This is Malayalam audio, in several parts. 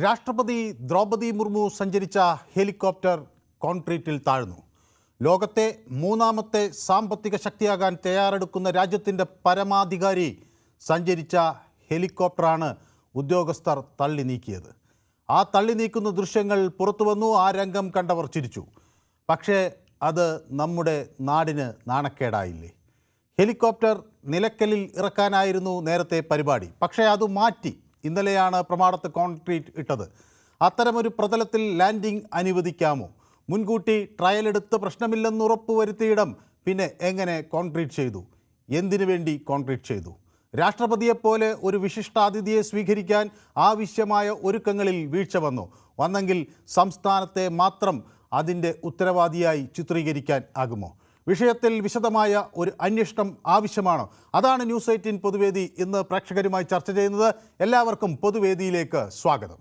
രാഷ്ട്രപതി ദ്രൗപദി മുർമു സഞ്ചരിച്ച ഹെലികോപ്റ്റർ കോൺക്രീറ്റിൽ താഴ്ന്നു. ലോകത്തെ മൂന്നാമത്തെ സാമ്പത്തിക ശക്തിയാകാൻ തയ്യാറെടുക്കുന്ന രാജ്യത്തിൻ്റെ പരമാധികാരി സഞ്ചരിച്ച ഹെലികോപ്റ്ററാണ് ഉദ്യോഗസ്ഥർ തള്ളി നീക്കിയത്. ആ തള്ളി നീക്കുന്ന ദൃശ്യങ്ങൾ പുറത്തു വന്നു. ആ രംഗം കണ്ടവർ ചിരിച്ചു. പക്ഷേ അത് നമ്മുടെ നാടിന് നാണക്കേടായില്ലേ? ഹെലികോപ്റ്റർ നിലയ്ക്കലിൽ ഇറക്കാനായിരുന്നു നേരത്തെ പരിപാടി. പക്ഷേ അത് മാറ്റി. ഇന്നലെയാണ് പ്രമാണത്ത് കോൺക്രീറ്റ് ഇട്ടത്. അത്തരമൊരു പ്രതലത്തിൽ ലാൻഡിംഗ് അനുവദിക്കാമോ? മുൻകൂട്ടി ട്രയൽ എടുത്ത് പ്രശ്നമില്ലെന്ന് ഉറപ്പുവരുത്തിയിടം പിന്നെ എങ്ങനെ കോൺക്രീറ്റ് ചെയ്തു? എന്തിനു വേണ്ടി കോൺക്രീറ്റ് ചെയ്തു? രാഷ്ട്രപതിയെപ്പോലെ ഒരു വിശിഷ്ടാതിഥിയെ സ്വീകരിക്കാൻ ആവശ്യമായ ഒരുക്കങ്ങളിൽ വീഴ്ച വന്നെങ്കിൽ സംസ്ഥാനത്തെ മാത്രം അതിൻ്റെ ഉത്തരവാദിയായി ചിത്രീകരിക്കാൻ ആകുമോ? വിഷയത്തിൽ വിശദമായ ഒരു അന്വേഷണം ആവശ്യമാണോ? അതാണ് ന്യൂസ് 18 പൊതുവേദി ഇന്ന് പ്രേക്ഷകരുമായി ചർച്ച ചെയ്യുന്നത്. എല്ലാവർക്കും പൊതുവേദിയിലേക്ക് സ്വാഗതം.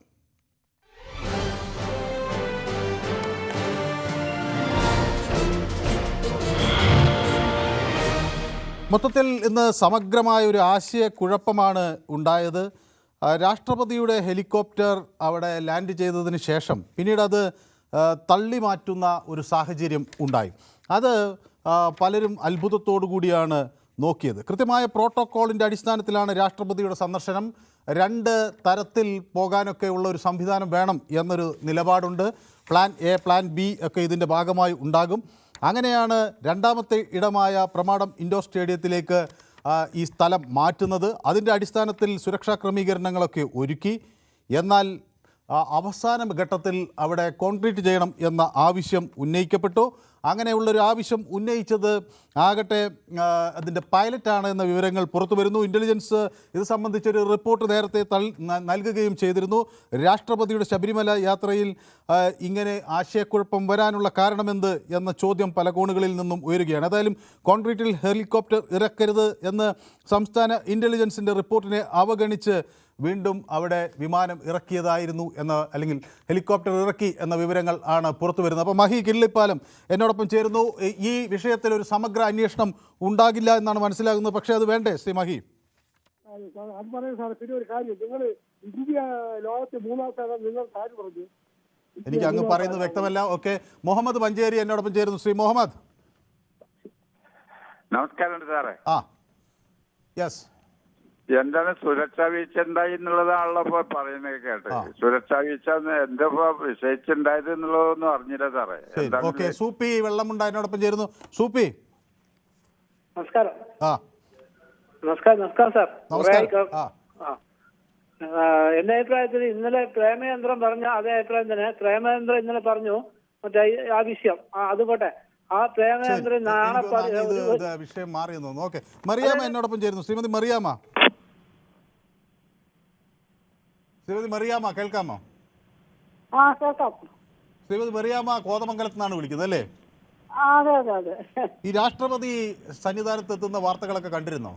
മൊത്തത്തിൽ ഇന്ന് സമഗ്രമായ ഒരു ആശയക്കുഴപ്പമാണ് ഉണ്ടായത്. രാഷ്ട്രപതിയുടെ ഹെലികോപ്റ്റർ അവിടെ ലാൻഡ് ചെയ്തതിന് ശേഷം പിന്നീട് അത് തള്ളി മാറ്റുന്ന ഒരു സാഹചര്യം ഉണ്ടായി. അത് പലരും അത്ഭുതത്തോടു കൂടിയാണ് നോക്കിയത്. കൃത്യമായ പ്രോട്ടോക്കോളിൻ്റെ അടിസ്ഥാനത്തിലാണ് രാഷ്ട്രപതിയുടെ സന്ദർശനം. 2 തരത്തിൽ പോകാനൊക്കെ ഉള്ള ഒരു സംവിധാനം വേണം എന്നൊരു നിലപാടുണ്ട്. പ്ലാൻ എ, പ്ലാൻ ബി ഒക്കെ ഇതിൻ്റെ ഭാഗമായി ഉണ്ടാകും. അങ്ങനെയാണ് രണ്ടാമത്തെ ഇടമായ പ്രമാടം ഇൻഡോർ സ്റ്റേഡിയത്തിലേക്ക് ഈ സ്ഥലം മാറ്റുന്നത്. അതിൻ്റെ അടിസ്ഥാനത്തിൽ സുരക്ഷാ ക്രമീകരണങ്ങളൊക്കെ ഒരുക്കി. എന്നാൽ അവസാന ഘട്ടത്തിൽ അവിടെ കോൺക്രീറ്റ് ചെയ്യണം എന്ന ആവശ്യം ഉന്നയിക്കപ്പെട്ടു. അങ്ങനെയുള്ളൊരു ആവശ്യം ഉന്നയിച്ചത് ആകട്ടെ അതിൻ്റെ പൈലറ്റാണ് എന്ന വിവരങ്ങൾ പുറത്തു വരുന്നു. ഇൻ്റലിജൻസ് ഇത് സംബന്ധിച്ചൊരു റിപ്പോർട്ട് നേരത്തെ നൽകുകയും ചെയ്തിരുന്നു. രാഷ്ട്രപതിയുടെ ശബരിമല യാത്രയിൽ ഇങ്ങനെ ആശയക്കുഴപ്പം വരാനുള്ള കാരണമെന്ത് എന്ന ചോദ്യം പല കോണുകളിൽ നിന്നും ഉയരുകയാണ്. ഏതായാലും കോൺക്രീറ്റിൽ ഹെലികോപ്റ്റർ ഇറക്കരുത് എന്ന് സംസ്ഥാന ഇൻ്റലിജൻസിൻ്റെ റിപ്പോർട്ടിനെ അവഗണിച്ച് വീണ്ടും അവിടെ വിമാനം ഇറക്കിയതായിരുന്നു അല്ലെങ്കിൽ ഹെലികോപ്റ്റർ ഇറക്കി എന്ന വിവരങ്ങൾ ആണ് പുറത്തു വരുന്നത്. അപ്പോൾ മഹി കിള്ളിപ്പാലം എന്നോടൊപ്പം ചേരുന്നു. ഈ വിഷയത്തിൽ ഒരു സമഗ്ര അന്വേഷണം ഉണ്ടാകില്ല എന്നാണ് മനസ്സിലാകുന്നത്. പക്ഷേ അത് വേണ്ടേ ശ്രീ മഹി? അത് പറയുന്നത് സാർ, പിന്നെ ഒരു കാര്യം, നിങ്ങൾ ഇന്ത്യ ലോകത്തെ മൂന്നാമത്തെ നിങ്ങൾ കാര്യം പറഞ്ഞു. എനിക്ക് അങ്ങ് പറയുന്നത് വ്യക്തമല്ല. ഓക്കെ, മുഹമ്മദ് മഞ്ചേരി എന്നോടൊപ്പം ചേരുന്നു. ശ്രീ മുഹമ്മദ്, നമസ്കാരം സാറേ. യെസ്, എന്താണ് സുരക്ഷാ വീഴ്ച ഉണ്ടായി എന്നുള്ളതാണല്ലോ ഇപ്പൊ പറയുന്നത് കേട്ടത്. സുരക്ഷാ വീഴ്ച എന്താ വിഷയിച്ചുണ്ടായത് എന്നുള്ളതൊന്നും അറിഞ്ഞില്ല സാറേ. ഓക്കെ, സൂപ്പി വെള്ളമുണ്ട എന്നോടൊപ്പം ചേരുന്നു. സൂപ്പി, നമസ്കാരം. നമസ്കാരം സാർ. നമസ്കാരം. എന്റെ അഭിപ്രായത്തിൽ ഇന്നലെ പ്രേമചന്ദ്രൻ പറഞ്ഞ അതേ അഭിപ്രായം തന്നെ. പ്രേമചന്ദ്രൻ ഇന്നലെ പറഞ്ഞു മറ്റേ ആ വിഷയം അതുപോട്ടെ. ആ പ്രേമചന്ദ്രൻ നാളെ വിഷയം മാറിയെന്ന് തോന്നുന്നു. ഓക്കെ, മറിയാമ്മ എന്നോടൊപ്പം ചേരുന്നു. ശ്രീമതി മറിയാമ്മ, കേൾക്കാമോ? ശ്രീമതി മറിയാമ്മ കോതമംഗലത്ത് നിന്നാണ് വിളിക്കുന്നത് അല്ലേ? ഈ രാഷ്ട്രപതി സന്നിധാനത്തെത്തുന്ന വാർത്തകളൊക്കെ കണ്ടിരുന്നു.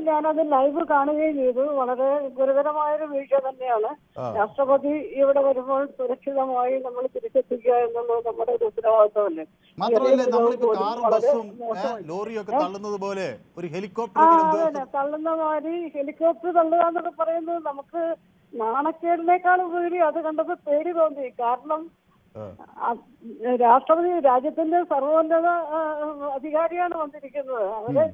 ഞാനത് ലൈവ് കാണുകയും ചെയ്തു. വളരെ ഗുരുതരമായൊരു വീഴ്ച തന്നെയാണ്. രാഷ്ട്രപതി ഇവിടെ വരുമ്പോൾ സുരക്ഷിതമായി നമ്മൾ തിരിച്ചെത്തിക്കുക എന്നുള്ളത് നമ്മുടെ ഒരു ഉത്തരവാദിത്വമല്ലേ? മാത്രമല്ല, നമ്മളിപ്പോ കാറും ബസ്സും ലോറിയൊക്കെ തള്ളുന്നത് പോലെ ഒരു ഹെലികോപ്റ്റർ തള്ളുന്ന മാതിരി ഹെലികോപ്റ്റർ തള്ളുക എന്നൊക്കെ പറയുന്നത് നമുക്ക് നാണക്കേടിനേക്കാൾ ഉപരി അത് കണ്ടത് പേടി തോന്നി. കാരണം രാഷ്ട്രപതി രാജ്യത്തിന്റെ സർവോന്നത അധികാരിയാണ് വന്നിരിക്കുന്നത്. അവരെ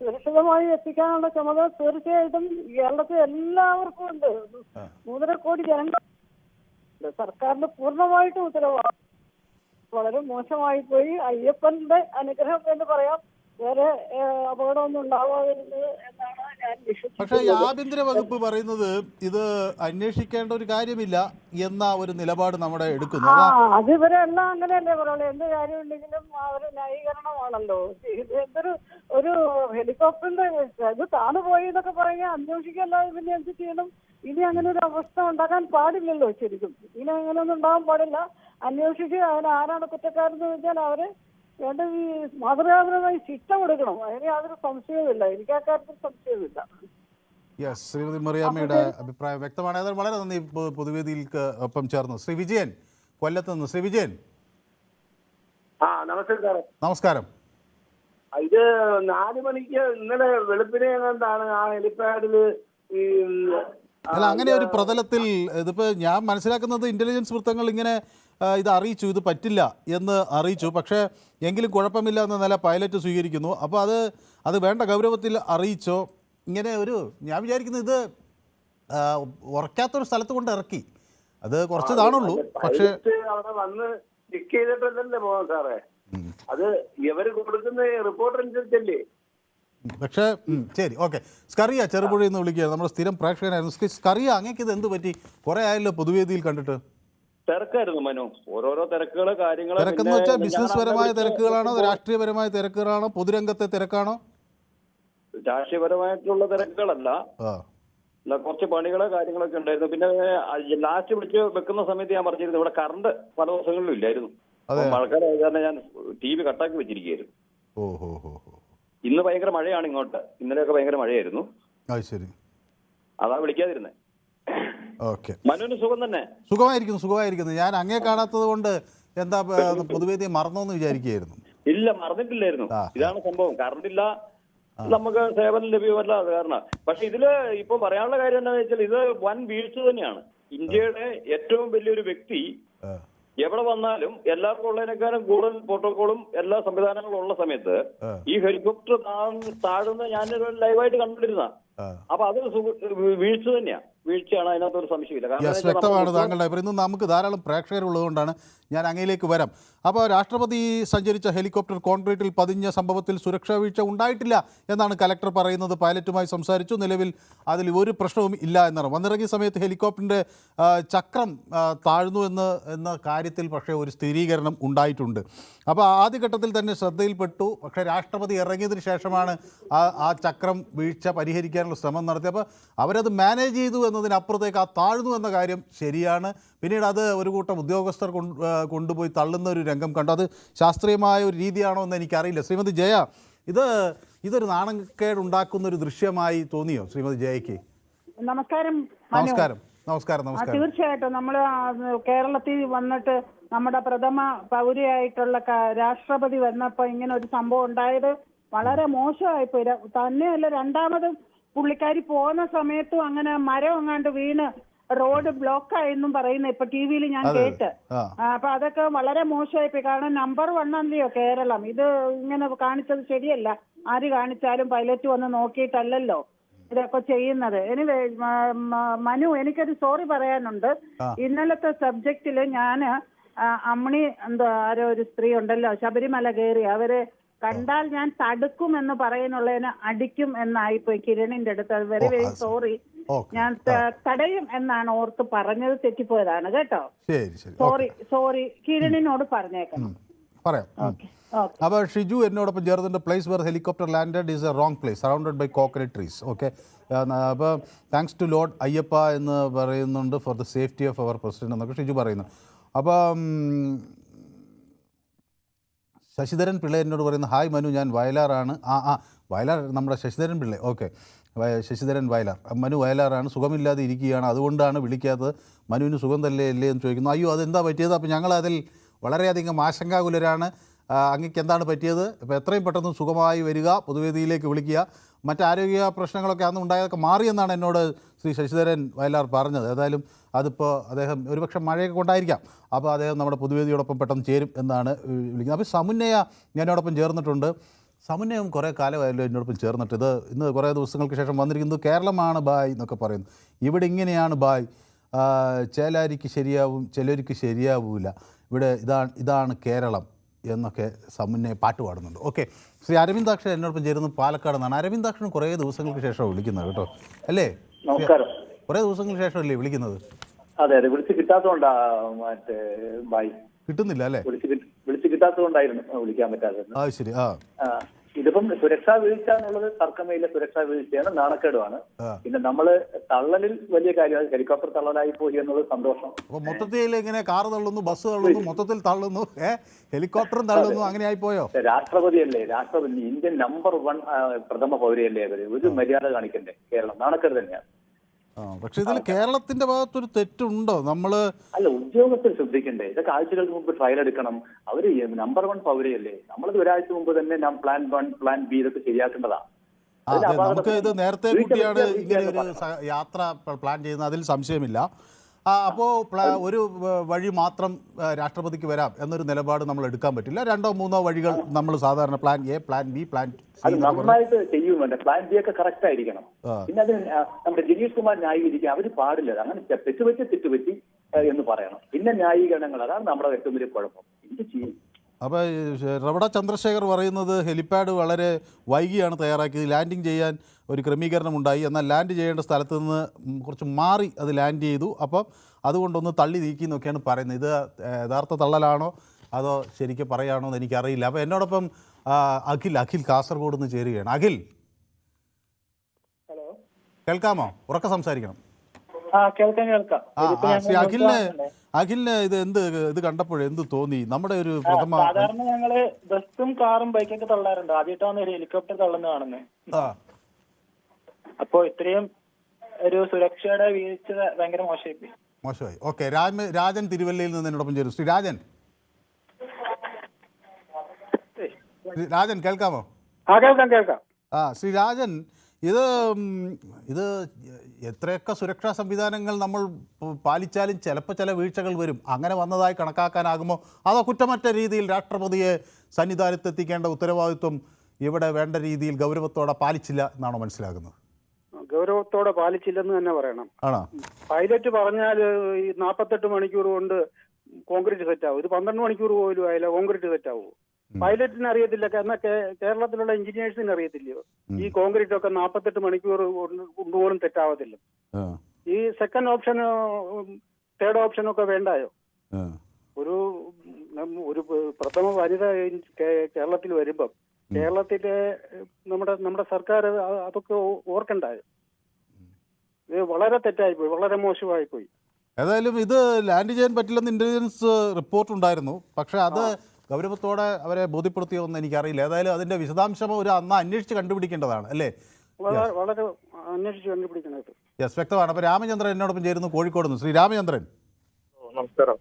സുരക്ഷിതമായി എത്തിക്കാനുള്ള ചുമതല തീർച്ചയായിട്ടും കേരളത്തിൽ എല്ലാവർക്കും ഉണ്ട്. 3.5 കോടി ജനങ്ങൾ സർക്കാരിന് പൂർണ്ണമായിട്ടും ഉത്തരവാദിത്വം. വളരെ മോശമായി പോയി. അയ്യപ്പന്റെ അനുഗ്രഹം എന്ന് പറയാം. വേറെ അപകടമൊന്നും ഉണ്ടാവാതിരുന്നത് എന്നാണ് ഞാൻ വിശ്വസിക്കുന്നത്. പക്ഷേ ആഭ്യന്തര വകുപ്പ് പറയുന്നത് ഇത് അന്വേഷിക്കേണ്ട ഒരു കാര്യമില്ല എന്ന ഒരു നിലപാട് നമ്മുടെ എടുക്കുന്നു. അത് ഇവരെല്ലാം അങ്ങനെയല്ലേ പറയുള്ളൂ. എന്ത് കാര്യമുണ്ടെങ്കിലും ഒരു ന്യായീകരണമാണല്ലോ. ഒരു ഹെലികോപ്റ്ററിന്റെ ഇത് താണുപോയി എന്നൊക്കെ പറയാൻ അന്വേഷിക്കല്ലാതെ പിന്നെ എന്ത് ചെയ്യണം? ഇനി അങ്ങനെ ഒരു അവസ്ഥ ഉണ്ടാക്കാൻ പാടില്ലല്ലോ. ശരിക്കും ഇനി അങ്ങനെയൊന്നും ഉണ്ടാകാൻ പാടില്ല. അന്വേഷിച്ച് അതിന് ആരാണ് കുറ്റക്കാരെന്ന് വെച്ചാൽ അവര് വേണ്ട ഈ മാതൃകാപരമായി ശിക്ഷ കൊടുക്കണം. അതിന് യാതൊരു സംശയവുമില്ല. എനിക്ക് ആ കാര്യത്തിൽ സംശയമില്ല. യെസ്, ശ്രീമതി മറിയാമ്മയുടെ അഭിപ്രായം വ്യക്തമാണ്. അതായത് വളരെ നന്ദി പൊതുവേദിയിലേക്ക് ഒപ്പം ചേർന്നു. ശ്രീ വിജയൻ കൊല്ലത്ത് നിന്ന്. ശ്രീ വിജയൻ, നമസ്കാരം. ഇത് 4 മണിക്ക് ഇന്നലെ വെളുപ്പിനെ കണ്ടാണ് ആ ഹെലിപ്പാഡില് ഈ അല്ല, അങ്ങനെ ഒരു പ്രതലത്തിൽ ഇതിപ്പോൾ ഞാൻ മനസ്സിലാക്കുന്നത് ഇൻ്റലിജൻസ് വൃത്തങ്ങൾ ഇങ്ങനെ ഇത് അറിയിച്ചു, ഇത് പറ്റില്ല എന്ന് അറിയിച്ചു. പക്ഷേ എങ്കിലും കുഴപ്പമില്ല എന്ന നില പൈലറ്റ് സ്വീകരിക്കുന്നു. അപ്പോൾ അത് വേണ്ട ഗൗരവത്തിൽ അറിയിച്ചോ? ഇങ്ങനെ ഒരു ഞാൻ വിചാരിക്കുന്നത് ഇത് ഉറക്കാത്തൊരു സ്ഥലത്ത് കൊണ്ട് ഇറക്കി, അത് കുറച്ച് ഇതാണുള്ളൂ. പക്ഷേ അവിടെ വന്ന് ചെക്ക് ചെയ്തിട്ടല്ലേ പോകാം സാറേ, അത് ഇവര് കൊടുക്കുന്ന റിപ്പോർട്ട് അനുസരിച്ചല്ലേ. പക്ഷേ ശരി, ഓക്കെ. സ്കറിയ ചെറുപുഴയിൽ നിന്ന് വിളിക്കുകയാണ്, നമ്മുടെ സ്ഥിരം പ്രേക്ഷകനായിരുന്നു. സ്കറിയ, അങ്ങേക്ക് ഇത് എന്ത് പറ്റി? കുറേ ആയല്ലോ പൊതുവേദിയിൽ കണ്ടിട്ട്. തിരക്കായിരുന്നു മനു, ഓരോരോ തിരക്കുകള് കാര്യങ്ങൾ. തിരക്കെന്ന് വെച്ചാൽ ബിസിനസ് പരമായ തിരക്കുകളാണോ, രാഷ്ട്രീയപരമായ തിരക്കുകളാണോ, പൊതുരംഗത്തെ തിരക്കാണോ? രാഷ്ട്രീയപരമായിട്ടുള്ള തിരക്കുകളല്ല, കുറച്ച് പണികളോ കാര്യങ്ങളൊക്കെ ഉണ്ടായിരുന്നു. പിന്നെ ലാസ്റ്റ് വിളിച്ച് വെക്കുന്ന സമയത്ത് ഞാൻ പറഞ്ഞിരുന്നു ഇവിടെ കറണ്ട് പല ദിവസങ്ങളിലും ഇല്ലായിരുന്നു. മഴക്കാലം കാരണം ഞാൻ TV കട്ടാക്കി വെച്ചിരിക്കുകയായിരുന്നു. ഇന്ന് ഭയങ്കര മഴയാണ് ഇങ്ങോട്ട്, ഇന്നലെയൊക്കെ ഭയങ്കര മഴയായിരുന്നു. ശരി, അതാ വിളിക്കാതിരുന്നേ. ഓക്കെ. മനുവിന് സുഖം തന്നെ? സുഖമായിരിക്കുന്നു. ഞാൻ അങ്ങേ കാണാത്തത് കൊണ്ട് എന്താ പൊതുവേദിയെ മറന്നോന്ന് വിചാരിക്കുകയായിരുന്നു. ഇല്ല, മറന്നിട്ടില്ലായിരുന്നു. ഇതാണ് സംഭവം, കറണ്ട് ഇല്ല, നമുക്ക് സേവനം ലഭ്യമല്ല, അത് കാരണം. പക്ഷെ ഇതില് ഇപ്പൊ പറയാനുള്ള കാര്യം എന്താണെന്ന് വെച്ചാൽ ഇത് വൻ വീഴ്ച തന്നെയാണ്. ഇന്ത്യയുടെ ഏറ്റവും വലിയൊരു വ്യക്തി എവിടെ വന്നാലും എല്ലാവർക്കും ഉള്ളതിനേക്കാളും കൂടുതൽ പ്രോട്ടോകോളും എല്ലാ സംവിധാനങ്ങളും ഉള്ള സമയത്ത് ഈ ഹെലികോപ്റ്റർ താഴുന്ന ഞാൻ ലൈവായിട്ട് കണ്ടിരുന്ന. അപ്പൊ അത് വീഴ്ച തന്നെയാണ്, വീഴ്ചയാണ്, അതിനകത്തൊരു സംശയമില്ല. വ്യക്തമാണ് താങ്കളുടെ അഭിപ്രായം. ഇന്ന് നമുക്ക് ധാരാളം പ്രേക്ഷകരുള്ളതുകൊണ്ടാണ് ഞാൻ അങ്ങയിലേക്ക് വരാം. അപ്പോൾ രാഷ്ട്രപതി സഞ്ചരിച്ച ഹെലികോപ്റ്റർ കോൺക്രീറ്റിൽ പതിഞ്ഞ സംഭവത്തിൽ സുരക്ഷാ വീഴ്ച ഉണ്ടായിട്ടില്ല എന്നാണ് കലക്ടർ പറയുന്നത്. പൈലറ്റുമായി സംസാരിച്ചു, നിലവിൽ അതിൽ ഒരു പ്രശ്നവും ഇല്ല എന്നാണ്. വന്നിറങ്ങിയ സമയത്ത് ഹെലികോപ്റ്ററിൻ്റെ ചക്രം താഴ്ന്നു എന്ന കാര്യത്തിൽ പക്ഷേ ഒരു സ്ഥിരീകരണം ഉണ്ടായിട്ടുണ്ട്. അപ്പോൾ ആദ്യഘട്ടത്തിൽ തന്നെ ശ്രദ്ധയിൽപ്പെട്ടു. പക്ഷേ രാഷ്ട്രപതി ഇറങ്ങിയതിന് ശേഷമാണ് ആ ചക്രം വീഴ്ച പരിഹരിക്കാനുള്ള ശ്രമം നടത്തിയത്. അപ്പോൾ അവരത് മാനേജ് ചെയ്തു എന്നതിനപ്പുറത്തേക്ക് ആ താഴ്ന്നു എന്ന കാര്യം ശരിയാണ്. പിന്നീട് അത് ഒരു കൂട്ടം ഉദ്യോഗസ്ഥർ കൊണ്ടുപോയി തള്ളുന്ന ഒരു രംഗം കണ്ടു. അത് ശാസ്ത്രീയമായ ഒരു രീതിയാണോ എന്ന് എനിക്കറിയില്ല. ശ്രീമതി ജയ, ഇതൊരു നാണക്കേട് ഉണ്ടാക്കുന്ന ഒരു ദൃശ്യമായി തോന്നിയോ ശ്രീമതി ജയയ്ക്ക്? നമസ്കാരം. തീർച്ചയായിട്ടും നമ്മൾ കേരളത്തിൽ വന്നിട്ട് നമ്മുടെ പ്രഥമ പൗരയായിട്ടുള്ള രാഷ്ട്രപതി വന്നപ്പോൾ ഇങ്ങനെ ഒരു സംഭവം ഉണ്ടായത് വളരെ മോശമായിപ്പോയി. തന്നെയല്ല, രണ്ടാമതും പുള്ളിക്കാരി പോകുന്ന സമയത്തും അങ്ങനെ മരം എങ്ങാണ്ട് വീണ് റോഡ് ബ്ലോക്ക് ആയെന്നും പറയുന്നു ഇപ്പൊ TV-യിൽ ഞാൻ കേട്ട്. അപ്പൊ അതൊക്കെ വളരെ മോശമായിപ്പോയി. കാരണം നമ്പർ 1 അല്ലയോ കേരളം. ഇത് ഇങ്ങനെ കാണിച്ചത് ശരിയല്ല. ആര് കാണിച്ചാലും പൈലറ്റ് വന്ന് നോക്കിയിട്ടല്ലല്ലോ ഇതൊക്കെ ചെയ്യുന്നത്. എനിവേ മനു, എനിക്കൊരു സോറി പറയാനുണ്ട്. ഇന്നലത്തെ സബ്ജക്റ്റില് ഞാൻ അമ്മിണി ആരോ ഒരു സ്ത്രീ ഉണ്ടല്ലോ ശബരിമല കയറി, അവരെ കണ്ടാൽ ഞാൻ തടുക്കും എന്ന് പറയുന്നുള്ളതിന് അടിക്കും എന്നായിപ്പോയി കിരണിന്റെ അടുത്ത്. Very very sorry. ഞാൻ തടയും എന്നാണ് ഓർത്ത് പറഞ്ഞത്, തെറ്റിപ്പോയതാണ് കേട്ടോ. സോറി കിരണിനോട് പറഞ്ഞേക്കണം. പറയാം. അപ്പോൾ ഷിജു എന്നോടൊപ്പം ചേർന്നിട്ട് place where helicopter landed is a wrong place surrounded by coconut trees. Okay. അപ്പോൾ താങ്ക്സ് ടു ലോർഡ് അയ്യപ്പ എന്ന് പറയുന്നുണ്ട് for the safety of our president എന്നൊക്കെ ഷിജു പറയുന്നു. അപ്പം ശശിധരൻ പിള്ള എന്നോട് പറയുന്നു, ഹായ് മനു, ഞാൻ വയലാറാണ്. വയലാർ നമ്മുടെ ശശിധരൻ പിള്ള. ഓക്കെ, ശശിധരൻ വയലാർ. മനു വയലാറാണ്, സുഖമില്ലാതെ ഇരിക്കുകയാണ്, അതുകൊണ്ടാണ് വിളിക്കാത്തത്. മനുവിന് സുഖം അല്ലേ എന്ന് ചോദിക്കുന്നു. അയ്യോ, അതെന്താ പറ്റിയത്? അപ്പോൾ ഞങ്ങളതിൽ വളരെയധികം ആശങ്കാകുലരാണ്. അങ്ങക്ക് എന്താണ് പറ്റിയത്? ഇപ്പോൾ എത്രയും പെട്ടെന്ന് സുഖമായി വരിക, പൊതുവേദിയിലേക്ക് വിളിക്കുക. മറ്റാരോഗ്യ പ്രശ്നങ്ങളൊക്കെ അന്ന് ഉണ്ടായതൊക്കെ മാറിയെന്നാണ് എന്നോട് ശ്രീ ശശിധരൻ വയലാർ പറഞ്ഞത്. ഏതായാലും അതിപ്പോൾ അദ്ദേഹം ഒരുപക്ഷെ മഴയൊക്കെ കൊണ്ടായിരിക്കാം. അപ്പോൾ അദ്ദേഹം നമ്മുടെ പൊതുവേദിയോടൊപ്പം പെട്ടെന്ന് ചേരും എന്നാണ് വിളിക്കുന്നത്. അപ്പോൾ സമുന്നയ എന്നോടൊപ്പം ചേർന്നിട്ടുണ്ട്. സമുന്നയം കുറേ കാലമായല്ലോ എന്നോടൊപ്പം ചേർന്നിട്ട്. ഇന്ന് കുറേ ദിവസങ്ങൾക്ക് ശേഷം വന്നിരിക്കുന്നത് കേരളമാണ് ബായ് എന്നൊക്കെ പറയുന്നു. ഇവിടെ ഇങ്ങനെയാണ് ബായ്, ചേലാരിക്ക് ശരിയാവും ചിലർക്ക് ശരിയാവൂല, ഇവിടെ ഇതാണ് കേരളം എന്നൊക്കെ സമുന്നയ പാട്ട് പാടുന്നുണ്ട്. ഓക്കെ, ശ്രീ അരവിന്ദാക്ഷൻ എന്നോടൊപ്പം ചേരുന്നത് പാലക്കാട് നിന്നാണ്. അരവിന്ദാക്ഷൻ കുറേ ദിവസങ്ങൾക്ക് ശേഷമാണ് വിളിക്കുന്നത് കേട്ടോ, അല്ലേ? നമസ്കാരം. കുറേ ദിവസങ്ങൾക്ക് ശേഷമല്ലേ വിളിക്കുന്നത്? അതെ, വിളിച്ച് കിട്ടാത്തതുകൊണ്ടാ കിട്ടുന്നില്ല അല്ലേ? വിളിച്ച് കിട്ടാത്തതുകൊണ്ടായിരുന്നു വിളിക്കാൻ പറ്റാത്തത്. ശരി. ഇതിപ്പം സുരക്ഷാ വീഴ്ച എന്നുള്ളത് തർക്കമേയിലെ സുരക്ഷാ വീഴ്ചയാണ്, നാണക്കേടുമാണ്. പിന്നെ നമ്മള് തള്ളലിൽ വലിയ കാര്യം, ഹെലികോപ്റ്റർ തള്ളലായി പോയി എന്നുള്ളത് സന്തോഷം. അപ്പൊ മൊത്തത്തിൽ ഇങ്ങനെ കാർ തള്ളുന്നു, ബസ് തള്ളുന്നു, മൊത്തത്തിൽ തള്ളുന്നു, ഹെലികോപ്റ്ററും തള്ളുന്നു, അങ്ങനെ ആയി പോയോ? രാഷ്ട്രപതി ഇന്ത്യൻ നമ്പർ 1 പ്രഥമ പൗരയല്ലേ അവര്? ഒരു മര്യാദ കാണിക്കണ്ടേ? കേരളം നാണക്കേട് തന്നെയാണ്. പക്ഷെ ഇതിൽ കേരളത്തിന്റെ ഭാഗത്തൊരു തെറ്റുണ്ടോ? നമ്മള് അല്ല, ഉദ്യോഗസ്ഥർ ശ്രദ്ധിക്കണ്ടേ? ഇതൊക്കെ ആഴ്ചകൾക്ക് മുമ്പ് ട്രയൽ എടുക്കണം. അവര് നമ്പർ 1 പൗരയല്ലേ? നമ്മളത് ഒരാഴ്ച മുമ്പ് തന്നെ പ്ലാൻ 1 പ്ലാൻ B ഇതൊക്കെ ശരിയാക്കേണ്ടതാ. അതിന് അതെ, അപാകത നമുക്ക് ഇത് നേരത്തെ വീഴ്ച കൂട്ടിയാണ് പറ്റിയ ഇങ്ങനെ വീഴ്ച ഒരു എന്ന് പറയണം. യാത്ര പ്ലാൻ ചെയ്യുന്നത്, അതിൽ സംശയമില്ല. അപ്പോൾ ഒരു വഴി മാത്രം രാഷ്ട്രപതിക്ക് വരാം എന്നൊരു നിലപാട് നമ്മൾ എടുക്കാൻ പറ്റില്ല. 2-3 വഴികൾ നമ്മൾ സാധാരണ plan A, plan B, plan C അത് നന്നായിട്ട് ചെയ്യും വേണ്ട. പ്ലാൻ ബി ഒക്കെ കറക്റ്റ് ആയിരിക്കണം. പിന്നെ അത് നമ്മുടെ ജിനീഷ് കുമാർ ന്യായീകരിക്കുക അവര് പാടില്ല. അങ്ങനെ തെറ്റുപറ്റി എന്ന് പറയണം. പിന്നെ ന്യായീകരണങ്ങൾ, അതാണ് നമ്മുടെ ഏറ്റവും വലിയ കുഴപ്പം. എന്ത് ചെയ്യും? അപ്പോൾ റവട ചന്ദ്രശേഖർ പറയുന്നത് ഹെലിപ്പാഡ് വളരെ വൈകിയാണ് തയ്യാറാക്കിയത്, ലാൻഡിങ് ചെയ്യാൻ ഒരു ക്രമീകരണം ഉണ്ടായി, എന്നാൽ ലാൻഡ് ചെയ്യേണ്ട സ്ഥലത്ത് നിന്ന് കുറച്ച് മാറി അത് ലാൻഡ് ചെയ്തു, അപ്പം അതുകൊണ്ടൊന്ന് തള്ളി നീക്കി എന്നൊക്കെയാണ് പറയുന്നത്. ഇത് യഥാർത്ഥ തള്ളലാണോ അതോ ശരിക്കും പറയാണോ എന്ന് എനിക്കറിയില്ല. അപ്പോൾ എന്നോടൊപ്പം അഖിൽ കാസർഗോഡ് നിന്ന് ചേരുകയാണ്. അഖിൽ, ഹലോ, കേൾക്കാമോ? ഉറക്കെ സംസാരിക്കണം. കേൾക്കാം. ശ്രീ അഖിലിന് ഇത് കണ്ടപ്പോഴേ എന്ത് തോന്നി? നമ്മുടെ ഒരു പ്രഥമ സാധാരണ ഞങ്ങള് ബസ്സും കാറും ബൈക്കൊക്കെ തള്ളാറുണ്ട്, ആദ്യമായിട്ടാണ് ഒരു ഹെലികോപ്റ്റർ തള്ളുന്ന കാണുന്നത്. അപ്പോ ഇത്രയും ഒരു സുരക്ഷയുടെ വീഴ്ച ഭയങ്കര മോശമായി. ഓക്കെ, രാജൻ തിരുവല്ലയിൽ നിന്ന് എന്നോടൊപ്പം ചേരും. ശ്രീ രാജൻ കേൾക്കാമോ? കേൾക്കാം. ശ്രീ രാജൻ, ഇത് എത്രയൊക്കെ സുരക്ഷാ സംവിധാനങ്ങൾ നമ്മൾ പാലിച്ചാലും ചിലപ്പോൾ ചില വീഴ്ചകൾ വരും. അങ്ങനെ വന്നതായി കണക്കാക്കാനാകുമോ? അതോ കുറ്റമറ്റ രീതിയിൽ രാഷ്ട്രപതിയെ സന്നിധാനത്തെത്തിക്കേണ്ട ഉത്തരവാദിത്വം ഇവിടെ വേണ്ട രീതിയിൽ ഗൗരവത്തോടെ പാലിച്ചില്ല എന്നാണോ മനസ്സിലാകുന്നത്? ഗൗരവത്തോടെ പാലിച്ചില്ലെന്ന് തന്നെ പറയണം. ആണോ? പൈലറ്റ് പറഞ്ഞാൽ ഈ 48 മണിക്കൂർ കൊണ്ട് കോൺക്രീറ്റ് സെറ്റ് ആവും. ഇത് 12 മണിക്കൂർ പോലും ആയില്ല കോൺക്രീറ്റ് സെറ്റ് ആവും. പൈലറ്റിന് അറിയത്തില്ല, എന്നാൽ കേരളത്തിലുള്ള എഞ്ചിനീയേഴ്സിന് അറിയത്തില്ലയോ ഈ കോൺക്രീറ്റ് ഒക്കെ 48 മണിക്കൂർ കൊണ്ടുപോലും തെറ്റാവത്തില്ല. ഈ സെക്കൻഡ് ഓപ്ഷന് തേർഡ് ഓപ്ഷനൊക്കെ വേണ്ടായോ? ഒരു പ്രഥമ വനിത കേരളത്തിൽ വരുമ്പം കേരളത്തിലെ നമ്മുടെ സർക്കാർ അതൊക്കെ ഓർക്കണ്ടായോ? ഇത് വളരെ തെറ്റായിപ്പോയി, വളരെ മോശമായിപ്പോയി. ഏതായാലും ഇത് ലാൻഡ് ചെയ്യാൻ പറ്റില്ലെന്ന് ഇന്റലിജൻസ് റിപ്പോർട്ട് ഉണ്ടായിരുന്നു, പക്ഷെ അത് ഗൗരവത്തോടെ അവരെ ബോധ്യപ്പെടുത്തിയോ എന്ന് എനിക്കറിയില്ല. ഏതായാലും അതിന്റെ വിശദാംശം അന്ന് അന്വേഷിച്ച് കണ്ടുപിടിക്കേണ്ടതാണ് അല്ലേ? വളരെ അന്വേഷിച്ച് കണ്ടുപിടിക്കണത്. യെസ്, വ്യക്തമാണ്. അപ്പോൾ രാമചന്ദ്രൻ എന്നോടൊപ്പം ചേരുന്നു കോഴിക്കോട് നിന്ന്. ശ്രീ രാമചന്ദ്രൻ, നമസ്കാരം.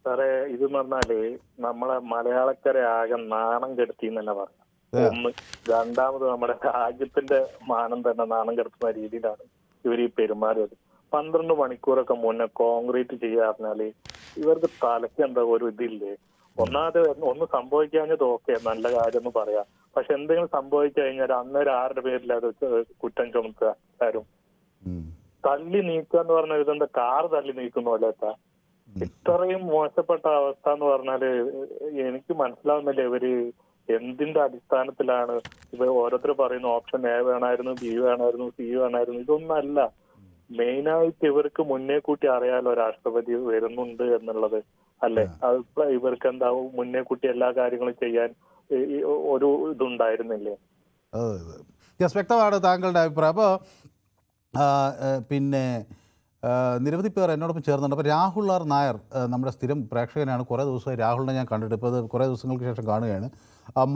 സാറേ, ഇത് പറഞ്ഞാല് നമ്മളെ മലയാളക്കരെ ആകെ നാണം കെടുത്തി എന്ന് തന്നെ പറയാം. ഒന്ന്, രണ്ടാമത് നമ്മുടെ രാജ്യത്തിന്റെ മാനം തന്നെ നാണം കെടുത്തുന്ന രീതിയിലാണ് ഇവർ ഈ പെരുമാറിയത്. 12 മണിക്കൂറൊക്കെ മുന്നേ കോൺക്രീറ്റ് ചെയ്യാറിഞ്ഞാല് ഇവർക്ക് തലയ്ക്ക് എന്താ ഒരു ഇതില്ലേ? ഒന്ന് സംഭവിക്കാഞ്ഞത് ഓക്കെ, നല്ല കാര്യം എന്ന് പറയാം. പക്ഷെ എന്തെങ്കിലും സംഭവിച്ചു കഴിഞ്ഞാൽ അന്നേരം ആരുടെ പേരിൽ അത് കുറ്റം ചുമത്തുക? ആരും തള്ളി നീക്കുക എന്ന് പറഞ്ഞാൽ ഇതെന്താ കാർ തള്ളി നീക്കുന്ന പോലെത്താ? ഇത്രയും മോശപ്പെട്ട അവസ്ഥ എന്ന് പറഞ്ഞാല് എനിക്ക് മനസ്സിലാവുന്നില്ല ഇവര് എന്തിന്റെ അടിസ്ഥാനത്തിലാണ് ഇവ ഓരോരുത്തർ പറയുന്ന ഓപ്ഷൻ എ വേണമായിരുന്നു, ബി വേണമായിരുന്നു, സി വേണമായിരുന്നു. ഇതൊന്നല്ല. മെയിനായിട്ട് ഇവർക്ക് മുന്നേ കൂട്ടി അറിയാലോ രാഷ്ട്രപതി വരുന്നുണ്ട് എന്നുള്ളത് അല്ലേ? അത് ഇവർക്ക് എന്താവും മുന്നേ കൂട്ടി എല്ലാ കാര്യങ്ങളും ചെയ്യാൻ ഒരു ഇതുണ്ടായിരുന്നില്ലേ? വ്യക്തമാണ് താങ്കളുടെ അഭിപ്രായം. അപ്പോൾ പിന്നെ നിരവധി പേർ എന്നോടൊപ്പം ചേർന്നുണ്ട്. അപ്പോൾ രാഹുൽ ആർ നായർ നമ്മുടെ സ്ഥിരം പ്രേക്ഷകനാണ്. കുറേ ദിവസമായി രാഹുലിനെ ഞാൻ കണ്ടിട്ട്, ഇപ്പോൾ അത് കുറേ ദിവസങ്ങൾക്ക് ശേഷം കാണുകയാണ്.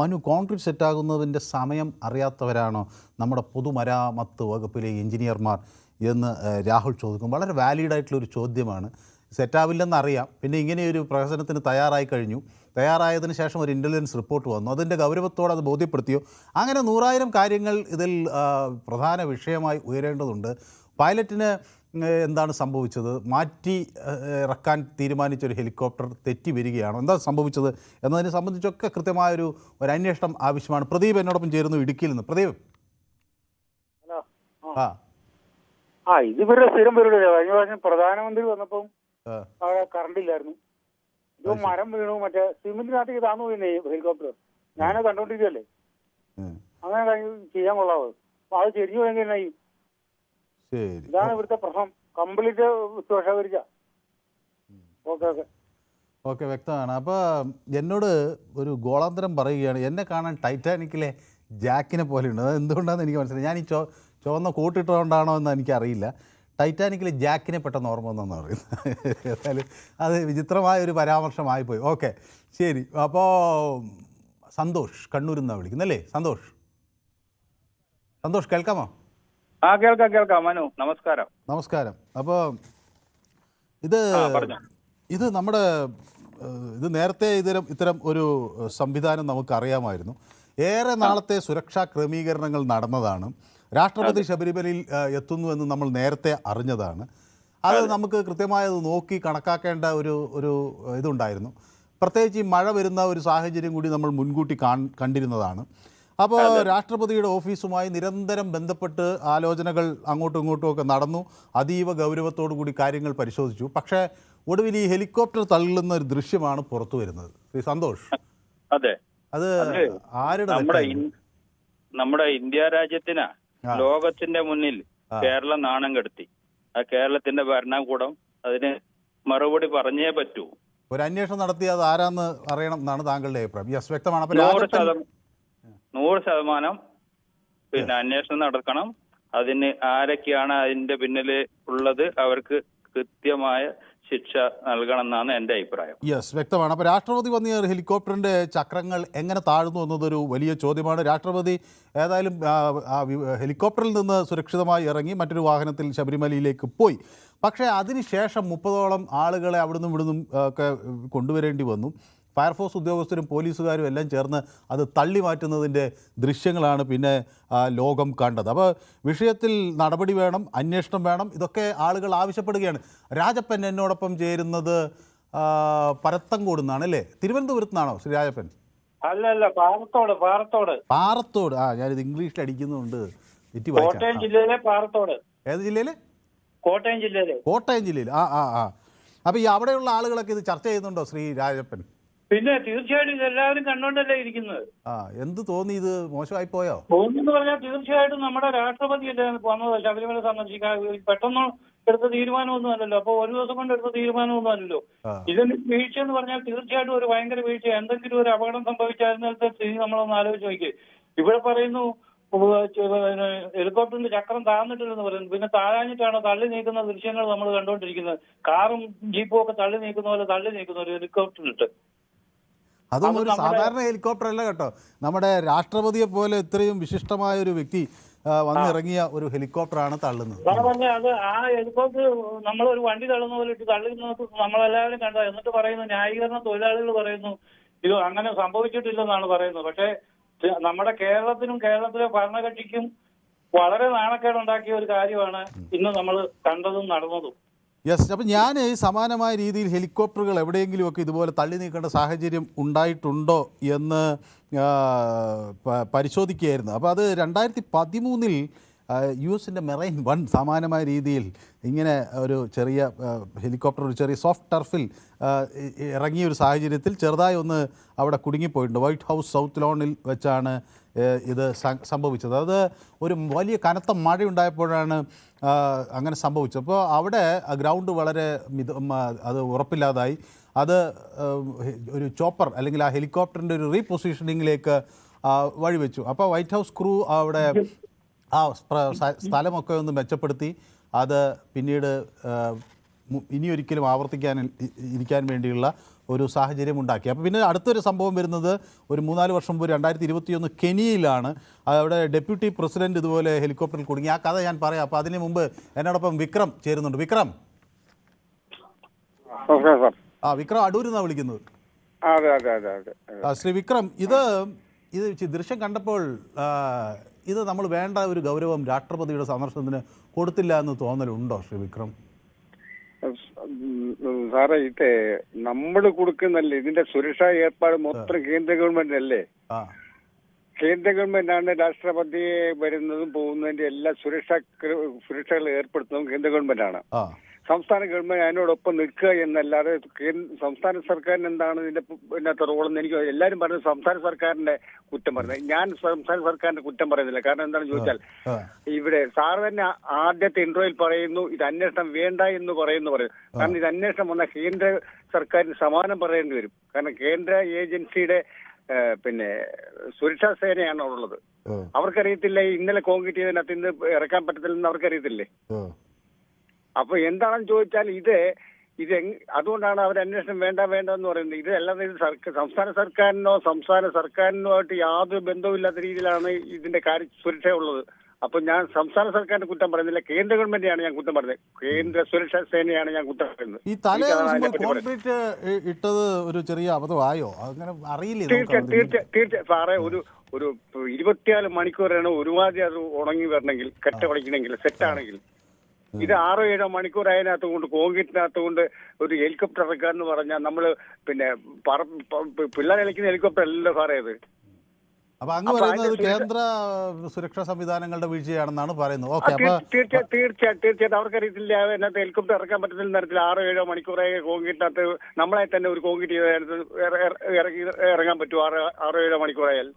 മനു, കോൺക്രീറ്റ് സെറ്റാകുന്നതിൻ്റെ സമയം അറിയാത്തവരാണോ നമ്മുടെ പൊതുമരാമത്ത് വകുപ്പിലെ എഞ്ചിനീയർമാർ എന്ന് രാഹുൽ ചോദിക്കും. വളരെ വാലിഡായിട്ടുള്ളൊരു ചോദ്യമാണ്. സെറ്റാവില്ലെന്നറിയാം, പിന്നെ ഇങ്ങനെയൊരു പ്രഹസനത്തിന് തയ്യാറായി കഴിഞ്ഞു. തയ്യാറായതിന് ശേഷം ഒരു ഇൻ്റലിജൻസ് റിപ്പോർട്ട് വന്നു, അതിൻ്റെ ഗൗരവത്തോടെ അത് ബോധ്യപ്പെടുത്തിയോ? അങ്ങനെ 100,000 കാര്യങ്ങൾ ഇതിൽ പ്രധാന വിഷയമായി ഉയരേണ്ടതുണ്ട്. പൈലറ്റിന് എന്താണ് സംഭവിച്ചത്? മാറ്റി ഇറക്കാൻ തീരുമാനിച്ചൊരു ഹെലികോപ്റ്റർ തെറ്റി വരികയാണോ? എന്താ സംഭവിച്ചത് എന്നതിനെ സംബന്ധിച്ചൊക്കെ കൃത്യമായൊരു അന്വേഷണം ആവശ്യമാണ്. പ്രദീപ് എന്നോടൊപ്പം ചേരുന്നു ഇടുക്കിയിൽ നിന്ന്. പ്രദീപ്. ഇത് ഇവരുടെ സ്ഥിരം പരിപാടിയാണ്. കഴിഞ്ഞ പ്രാവശ്യം പ്രധാനമന്ത്രി വന്നപ്പം അവിടെ കറണ്ട് ഇല്ലായിരുന്നു. ഇത് മരം വീണു, മറ്റേ സിമെന്റിനകത്തേക്ക് താന്നു പോയി ഹെലികോപ്റ്റർ. ഞാനത് കണ്ടോണ്ടിരിക്കല്ലേ. അങ്ങനെ ചെയ്യാൻ കൊള്ളാവോ? അപ്പൊ അത് ചെരിഞ്ഞു പോയെങ്കിൽ എന്നായി? ഇതാണ് ഇവിടുത്തെ പ്രശ്നം. കംപ്ലീറ്റ് വിശ്വാസവരിച്ച. ഓക്കെ, വ്യക്തമാണ്. അപ്പോൾ എന്നോട് ഒരു ഗോളാന്തരം പറയുകയാണ്, എന്നെ കാണാൻ ടൈറ്റാനിക്കിലെ ജാക്കിനെ പോലെയുണ്ട്. അത് എന്തുകൊണ്ടാണെന്ന് എനിക്ക് മനസ്സിലായി. ഞാൻ ഈ ചുവന്ന കൂട്ടിട്ടുകൊണ്ടാണോ എന്ന് എനിക്കറിയില്ല. ടൈറ്റാനിക്കിലെ ജാക്കിനെ പെട്ടെന്ന് ഓർമ്മ വന്നെന്ന് പറയുന്നത്. ഏതായാലും അത് വിചിത്രമായൊരു പരാമർശമായിപ്പോയി. ഓക്കെ, ശരി. അപ്പോൾ സന്തോഷ് കണ്ണൂരിൽ നിന്നാണ് വിളിക്കുന്നല്ലേ? സന്തോഷ് കേൾക്കാമോ? കേൾക്കാം മനു. നമസ്കാരം. നമസ്കാരം. അപ്പോൾ ഇത് നമ്മുടെ ഇത് നേരത്തെ ഇത്തരം ഒരു സംവിധാനം നമുക്കറിയാമായിരുന്നു. ഏറെ നാളത്തെ സുരക്ഷാ ക്രമീകരണങ്ങൾ നടന്നതാണ്. രാഷ്ട്രപതി ശബരിമലയിൽ എത്തുന്നു എന്ന് നമ്മൾ നേരത്തെ അറിഞ്ഞതാണ്. അത് നമുക്ക് കൃത്യമായത് നോക്കി കണക്കാക്കേണ്ട ഒരു ഇതുണ്ടായിരുന്നു. പ്രത്യേകിച്ച് ഈ മഴ വരുന്ന ഒരു സാഹചര്യം കൂടി നമ്മൾ മുൻകൂട്ടി കണ്ടിരുന്നതാണ്. അപ്പോൾ രാഷ്ട്രപതിയുടെ ഓഫീസുമായി നിരന്തരം ബന്ധപ്പെട്ട് ആലോചനകൾ അങ്ങോട്ടും ഇങ്ങോട്ടും ഒക്കെ നടന്നു. അതീവ ഗൗരവത്തോടു കൂടി കാര്യങ്ങൾ പരിശോധിച്ചു. പക്ഷേ ഒടുവിൽ ഈ ഹെലികോപ്റ്റർ തള്ളുന്ന ഒരു ദൃശ്യമാണ് പുറത്തു വരുന്നത്. ശ്രീ സന്തോഷ്, അതെ, അത് ആരുടെ നമ്മുടെ ഇന്ത്യ രാജ്യത്തിന് ലോകത്തിന്റെ മുന്നിൽ കേരളം നാണം കെടുത്തി. ആ കേരളത്തിന്റെ ഭരണകൂടം അതിന് മറുപടി പറഞ്ഞേ പറ്റൂ. ഒരു അന്വേഷണം നടത്തി അത് ആരാന്ന് അറിയണം എന്നാണ് താങ്കളുടെ അഭിപ്രായം. യെസ്, വ്യക്തമാണ്. 100% പിന്നെ അന്വേഷണം നടക്കണം. അതിന് ആരൊക്കെയാണ് അതിന്റെ പിന്നിൽ ഉള്ളത് അവർക്ക് കൃത്യമായ ശിക്ഷ നൽകണം എന്നാണ് എൻ്റെ അഭിപ്രായം. യെസ്, വ്യക്തമാണ്. അപ്പോൾ രാഷ്ട്രപതി വന്നിയ ഹെലികോപ്റ്ററിൻ്റെ ചക്രങ്ങൾ എങ്ങനെ താഴ്ന്നു എന്നതൊരു വലിയ ചോദ്യമാണ്. രാഷ്ട്രപതി ഏതായാലും ഹെലികോപ്റ്ററിൽ നിന്ന് സുരക്ഷിതമായി ഇറങ്ങി മറ്റൊരു വാഹനത്തിൽ ശബരിമലയിലേക്ക് പോയി. പക്ഷേ അതിനുശേഷം 30ഓളം ആളുകളെ അവിടുന്ന് ഇവിടുന്നും ഒക്കെ കൊണ്ടുവരേണ്ടി വന്നു. ഫയർഫോഴ്സ് ഉദ്യോഗസ്ഥരും പോലീസുകാരും എല്ലാം ചേർന്ന് അത് തള്ളി മാറ്റുന്നതിൻ്റെ ദൃശ്യങ്ങളാണ് പിന്നെ ലോകം കണ്ടത്. അപ്പോൾ വിഷയത്തിൽ നടപടി വേണം, അന്വേഷണം വേണം, ഇതൊക്കെ ആളുകൾ ആവശ്യപ്പെടുകയാണ്. രാജപ്പൻ എന്നോടൊപ്പം ചേരുന്നത് പരത്തങ്കോട് നിന്നാണ് അല്ലേ? തിരുവനന്തപുരത്ത് നിന്നാണോ ശ്രീ രാജപ്പൻ? അല്ല, പാറത്തോട്. ഞാനിത് ഇംഗ്ലീഷിൽ അടിക്കുന്നുണ്ട്. കോട്ടയം ജില്ലയിലെ പാറത്തോട്. ഏത് ജില്ലയിൽ? കോട്ടയം ജില്ലയിൽ. അപ്പോൾ ഈ അവിടെയുള്ള ആളുകളൊക്കെ ഇത് ചർച്ച ചെയ്യുന്നുണ്ടോ ശ്രീ രാജപ്പൻ? പിന്നെ തീർച്ചയായിട്ടും ഇതെല്ലാവരും കണ്ടോണ്ടല്ലേ ഇരിക്കുന്നത്. എന്ത് തോന്നി, ഇത് മോശമായി പോയോ? തോന്നിയെന്ന് പറഞ്ഞാൽ തീർച്ചയായിട്ടും നമ്മുടെ രാഷ്ട്രപതി അല്ലേ വന്നത് ശബരിമല സന്ദർശിക്കാൻ. പെട്ടെന്ന് എടുത്ത തീരുമാനമൊന്നും അല്ലല്ലോ. അപ്പൊ ഒരു ദിവസം കൊണ്ട് എടുത്ത തീരുമാനമൊന്നും അല്ലല്ലോ. ഇതിന് വീഴ്ച എന്ന് പറഞ്ഞാൽ തീർച്ചയായിട്ടും ഒരു ഭയങ്കര വീഴ്ച. എന്തെങ്കിലും ഒരു അപകടം സംഭവിച്ചായിരുന്നത്തെ സ്ഥിതി നമ്മളൊന്ന് ആലോചിച്ച് നോക്കി. ഇവിടെ പറയുന്നു ഹെലികോപ്റ്ററിന്റെ ചക്രം താഴ്ന്നിട്ടില്ലെന്ന് പറയുന്നു. പിന്നെ താഴാഞ്ഞിട്ടാണ് തള്ളി നീക്കുന്ന ദൃശ്യങ്ങൾ നമ്മൾ കണ്ടുകൊണ്ടിരിക്കുന്നത്. കാറും ജീപ്പും ഒക്കെ തള്ളി നീക്കുന്ന പോലെ തള്ളി നീക്കുന്ന ഒരു ഹെലികോപ്റ്ററിലിട്ട്. അതൊന്നും ഒരു സാധാരണ ഹെലികോപ്റ്റർ അല്ല കേട്ടോ. നമ്മുടെ രാഷ്ട്രപതിയെ പോലെ ഇത്രയും വിശിഷ്ടമായ ഒരു വ്യക്തി വന്നിറങ്ങിയ ഒരു ഹെലികോപ്റ്ററാണ് തള്ളുന്നത്. അത് ആ ഹെലികോപ്റ്റർ നമ്മളൊരു വണ്ടി തള്ളുന്ന പോലെ ഇട്ട് തള്ളുന്നത് നമ്മളെല്ലാവരും കണ്ടോ. എന്നിട്ട് പറയുന്നു ന്യായീകരണ തൊഴിലാളികൾ പറയുന്നു ഇത് അങ്ങനെ സംഭവിച്ചിട്ടില്ലെന്നാണ് പറയുന്നത്. പക്ഷേ നമ്മുടെ കേരളത്തിനും കേരളത്തിലെ ഭരണകക്ഷിക്കും വളരെ നാണക്കേടുണ്ടാക്കിയ ഒരു കാര്യമാണ് ഇന്ന് നമ്മൾ കണ്ടതും നടന്നതും. യെസ്, അപ്പം ഞാൻ സമാനമായ രീതിയിൽ ഹെലികോപ്റ്ററുകൾ എവിടെയെങ്കിലുമൊക്കെ ഇതുപോലെ തള്ളി നീക്കേണ്ട സാഹചര്യം ഉണ്ടായിട്ടുണ്ടോ എന്ന് പരിശോധിക്കുകയായിരുന്നു. അപ്പോൾ അത് 2013 US-ൻ്റെ മെറൈൻ 1 സമാനമായ രീതിയിൽ ഇങ്ങനെ ഒരു ചെറിയ ഹെലികോപ്റ്റർ ഒരു ചെറിയ സോഫ്റ്റ് ടർഫിൽ ഇറങ്ങിയ ഒരു സാഹചര്യത്തിൽ ചെറുതായി ഒന്ന് അവിടെ കുടുങ്ങിപ്പോയിട്ടുണ്ട്. വൈറ്റ് ഹൗസ് സൗത്ത് ലോണിൽ വെച്ചാണ് ഇത് സംഭവിച്ചത്. അത് ഒരു വലിയ കനത്ത മഴയുണ്ടായപ്പോഴാണ് അങ്ങനെ സംഭവിച്ചത്. അപ്പോൾ അവിടെ ഗ്രൗണ്ട് വളരെ അത് ഉറപ്പില്ലാതായി. അത് ഒരു ചോപ്പർ അല്ലെങ്കിൽ ആ ഹെലികോപ്റ്ററിൻ്റെ ഒരു റീപൊസിഷനിങ്ങിലേക്ക് വഴിവെച്ചു. അപ്പോൾ വൈറ്റ് ഹൗസ് ക്രൂ അവിടെ ആ സ്ഥലമൊക്കെ ഒന്ന് മെച്ചപ്പെടുത്തി അത് പിന്നീട് ഇനിയൊരിക്കലും ഇരിക്കാൻ വേണ്ടിയുള്ള ഒരു സാഹചര്യം ഉണ്ടാക്കി. അപ്പോൾ പിന്നെ അടുത്തൊരു സംഭവം വരുന്നത് ഒരു 3-4 വർഷം മുമ്പ് 2021 കെനിയയിലാണ്. അവിടെ ഡെപ്യൂട്ടി പ്രസിഡന്റ് ഇതുപോലെ ഹെലികോപ്റ്ററിൽ കുടുങ്ങി. ആ കഥ ഞാൻ പറയാം. അപ്പോൾ അതിന് മുമ്പ് എന്നോടൊപ്പം വിക്രം ചേരുന്നുണ്ട്. വിക്രം, വിക്രം അടൂരിൽ നിന്നാണ് വിളിക്കുന്നത്. ശ്രീ വിക്രം, ഇത് ദൃശ്യം കണ്ടപ്പോൾ ഇത് നമ്മൾ വേണ്ട ഒരു ഗൗരവം രാഷ്ട്രപതിയുടെ സന്ദർശനത്തിന് കൊടുത്തില്ല എന്ന് തോന്നലുണ്ടോ ശ്രീ വിക്രം? സാറേ, ഇത് നമ്മൾ കൊടുക്കുന്നല്ലേ ഇതിന്റെ സുരക്ഷാ ഏർപ്പാട് മൊത്തം കേന്ദ്ര ഗവൺമെന്റ് അല്ലേ? കേന്ദ്ര ഗവൺമെന്റ് ആണ് രാഷ്ട്രപതിയെ വരുന്നതും പോകുന്നതിന്റെ എല്ലാ സുരക്ഷകൾ ഏർപ്പെടുത്തുന്നതും കേന്ദ്ര ഗവൺമെന്റ് ആണ്. സംസ്ഥാന ഗവൺമെന്റ് അതിനോടൊപ്പം നിൽക്കുക എന്നല്ലാതെ സംസ്ഥാന സർക്കാരിന് എന്താണ് ഇതിനകത്ത് റോളെന്ന് എനിക്ക് എല്ലാവരും പറയുന്നത് സംസ്ഥാന സർക്കാരിന്റെ കുറ്റം പറയുന്നത്. ഞാൻ സംസ്ഥാന സർക്കാരിന്റെ കുറ്റം പറയുന്നില്ല. കാരണം എന്താണെന്ന് ചോദിച്ചാൽ ഇവിടെ സാറ് തന്നെ ആദ്യത്തെ ഇൻട്രോയിൽ പറയുന്നു ഇത് അന്വേഷണം വേണ്ട എന്ന് പറയും. കാരണം ഇത് അന്വേഷണം വന്നാൽ കേന്ദ്ര സർക്കാരിന് സമാനം പറയേണ്ടി വരും. കാരണം കേന്ദ്ര ഏജൻസിയുടെ പിന്നെ സുരക്ഷാ സേനയാണ് ഉള്ളത്. അവർക്കറിയത്തില്ല ഇന്നലെ കോൺക്രീറ്റ് ചെയ്തതിനകത്ത് ഇന്ന് ഇറക്കാൻ പറ്റത്തില്ലെന്ന് അവർക്കറിയത്തില്ലേ? അപ്പൊ എന്താണെന്ന് ചോദിച്ചാൽ ഇത് അതുകൊണ്ടാണ് അവർ അന്വേഷണം വേണ്ട എന്ന് പറയുന്നത്. ഇത് അല്ലാതെ ഇത് സംസ്ഥാന സർക്കാരിനോ ആയിട്ട് യാതൊരു ബന്ധവുമില്ലാത്ത രീതിയിലാണ് ഇതിന്റെ സുരക്ഷ ഉള്ളത്. അപ്പൊ ഞാൻ സംസ്ഥാന സർക്കാരിന്റെ കുറ്റം പറയുന്നില്ല, കേന്ദ്ര ഗവൺമെന്റിനെയാണ് ഞാൻ കുറ്റം പറയുന്നത്. കേന്ദ്ര സുരക്ഷാ സേനയാണ് ഞാൻ കുറ്റം പറയുന്നത്. ഈ കോൺക്രീറ്റ് ഇട്ടത് ഒരു ചെറിയ അബദ്ധമായോ? അങ്ങനെ അറിയില്ല. തീർച്ചയായും സാറേ, ഒരു 24 മണിക്കൂറാണ് ഒരുമാതിരി അത് ഉണങ്ങി വരണമെങ്കിൽ, കെട്ട കളിക്കണമെങ്കിൽ, സെറ്റാണെങ്കിൽ. ഇത് 6-7 മണിക്കൂർ അതിനകത്ത് കൊണ്ട് കോൺക്രീറ്റിനകത്ത് കൊണ്ട് ഒരു ഹെലികോപ്റ്റർ ഇറക്കാന്ന് പറഞ്ഞാൽ നമ്മള് പിന്നെ പിള്ളേർ കളിക്കുന്ന ഹെലികോപ്റ്റർ അല്ലല്ലോ സാറേ ഇത്. അപ്പൊ അങ്ങ് പറയുന്നത് കേന്ദ്ര സുരക്ഷാ സംവിധാനങ്ങളുടെ വീഴ്ചയാണെന്നാണ് പറയുന്നത്. ഓക്കെ, അപ്പൊ തീർച്ചയായിട്ടും അവർക്കറിയത്തില്ല അതിനകത്ത് ഹെലികോപ്റ്റർ ഇറക്കാൻ പറ്റുന്ന തരത്തിൽ 6-7 മണിക്കൂറായി കോൺക്രീറ്റിനകത്ത് നമ്മളെ തന്നെ ഒരു കോൺക്രീറ്റ് ഇറങ്ങാൻ പറ്റും 6-7 മണിക്കൂറായാൽ.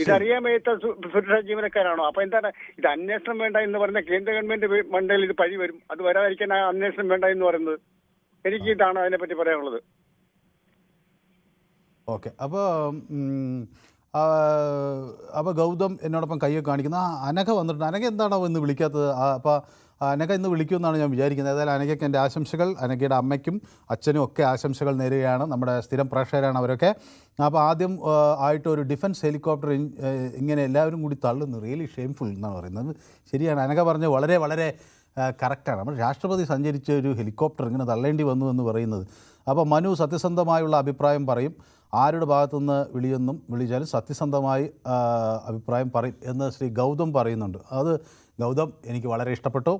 ഇതറിയാൻ വയ്യാത്ത സുരക്ഷാ ജീവനക്കാരാണോ? അപ്പൊ എന്താണ് ഇത് അന്വേഷണം വേണ്ട എന്ന് പറയുന്ന കേന്ദ്ര ഗവൺമെന്റ് മണ്ടയിൽ ഇത് പഴി വരും. അത് വരാതിരിക്കാൻ അന്വേഷണം വേണ്ട എന്ന് പറയുന്നത്. എനിക്ക് ഇതാണ് അതിനെപ്പറ്റി പറയാനുള്ളത്. ഓക്കെ, അപ്പോൾ ഗൗതം എന്നോടൊപ്പം കയ്യൊക്കെ കാണിക്കുന്ന അനഘ വന്നിട്ടുണ്ട്. അനഘ എന്താണോ ഇന്ന് വിളിക്കാത്തത്? അപ്പോൾ അനഘ ഇന്ന് വിളിക്കുമെന്നാണ് ഞാൻ വിചാരിക്കുന്നത്. ഏതായാലും അനഘയ്ക്ക് എൻ്റെ ആശംസകൾ, അനഘയുടെ അമ്മയ്ക്കും അച്ഛനും ഒക്കെ ആശംസകൾ നേരുകയാണ്. നമ്മുടെ സ്ഥിരം പ്രേക്ഷകരാണ് അവരൊക്കെ. അപ്പോൾ ആദ്യം ആയിട്ടൊരു ഡിഫൻസ് ഹെലികോപ്റ്റർ ഇങ്ങനെ എല്ലാവരും കൂടി തള്ളുന്നു. റിയലി ഷെയിംഫുൾ എന്നാണ് പറയുന്നത്. ശരിയാണ്, അനഘ പറഞ്ഞ് വളരെ വളരെ കറക്റ്റാണ്. നമ്മൾ രാഷ്ട്രപതി സഞ്ചരിച്ച ഒരു ഹെലികോപ്റ്റർ ഇങ്ങനെ തള്ളേണ്ടി വന്നു എന്ന് പറയുന്നത്. അപ്പോൾ മനു സത്യസന്ധമായുള്ള അഭിപ്രായം പറയും. ആരുടെ ഭാഗത്തുനിന്ന് വിളിയെന്നും വിളിച്ചാലും സത്യസന്ധമായി അഭിപ്രായം പറയും എന്ന് ശ്രീ ഗൗതം പറയുന്നുണ്ട്. അത് ഗൗതം എനിക്ക് വളരെ ഇഷ്ടപ്പെട്ടു.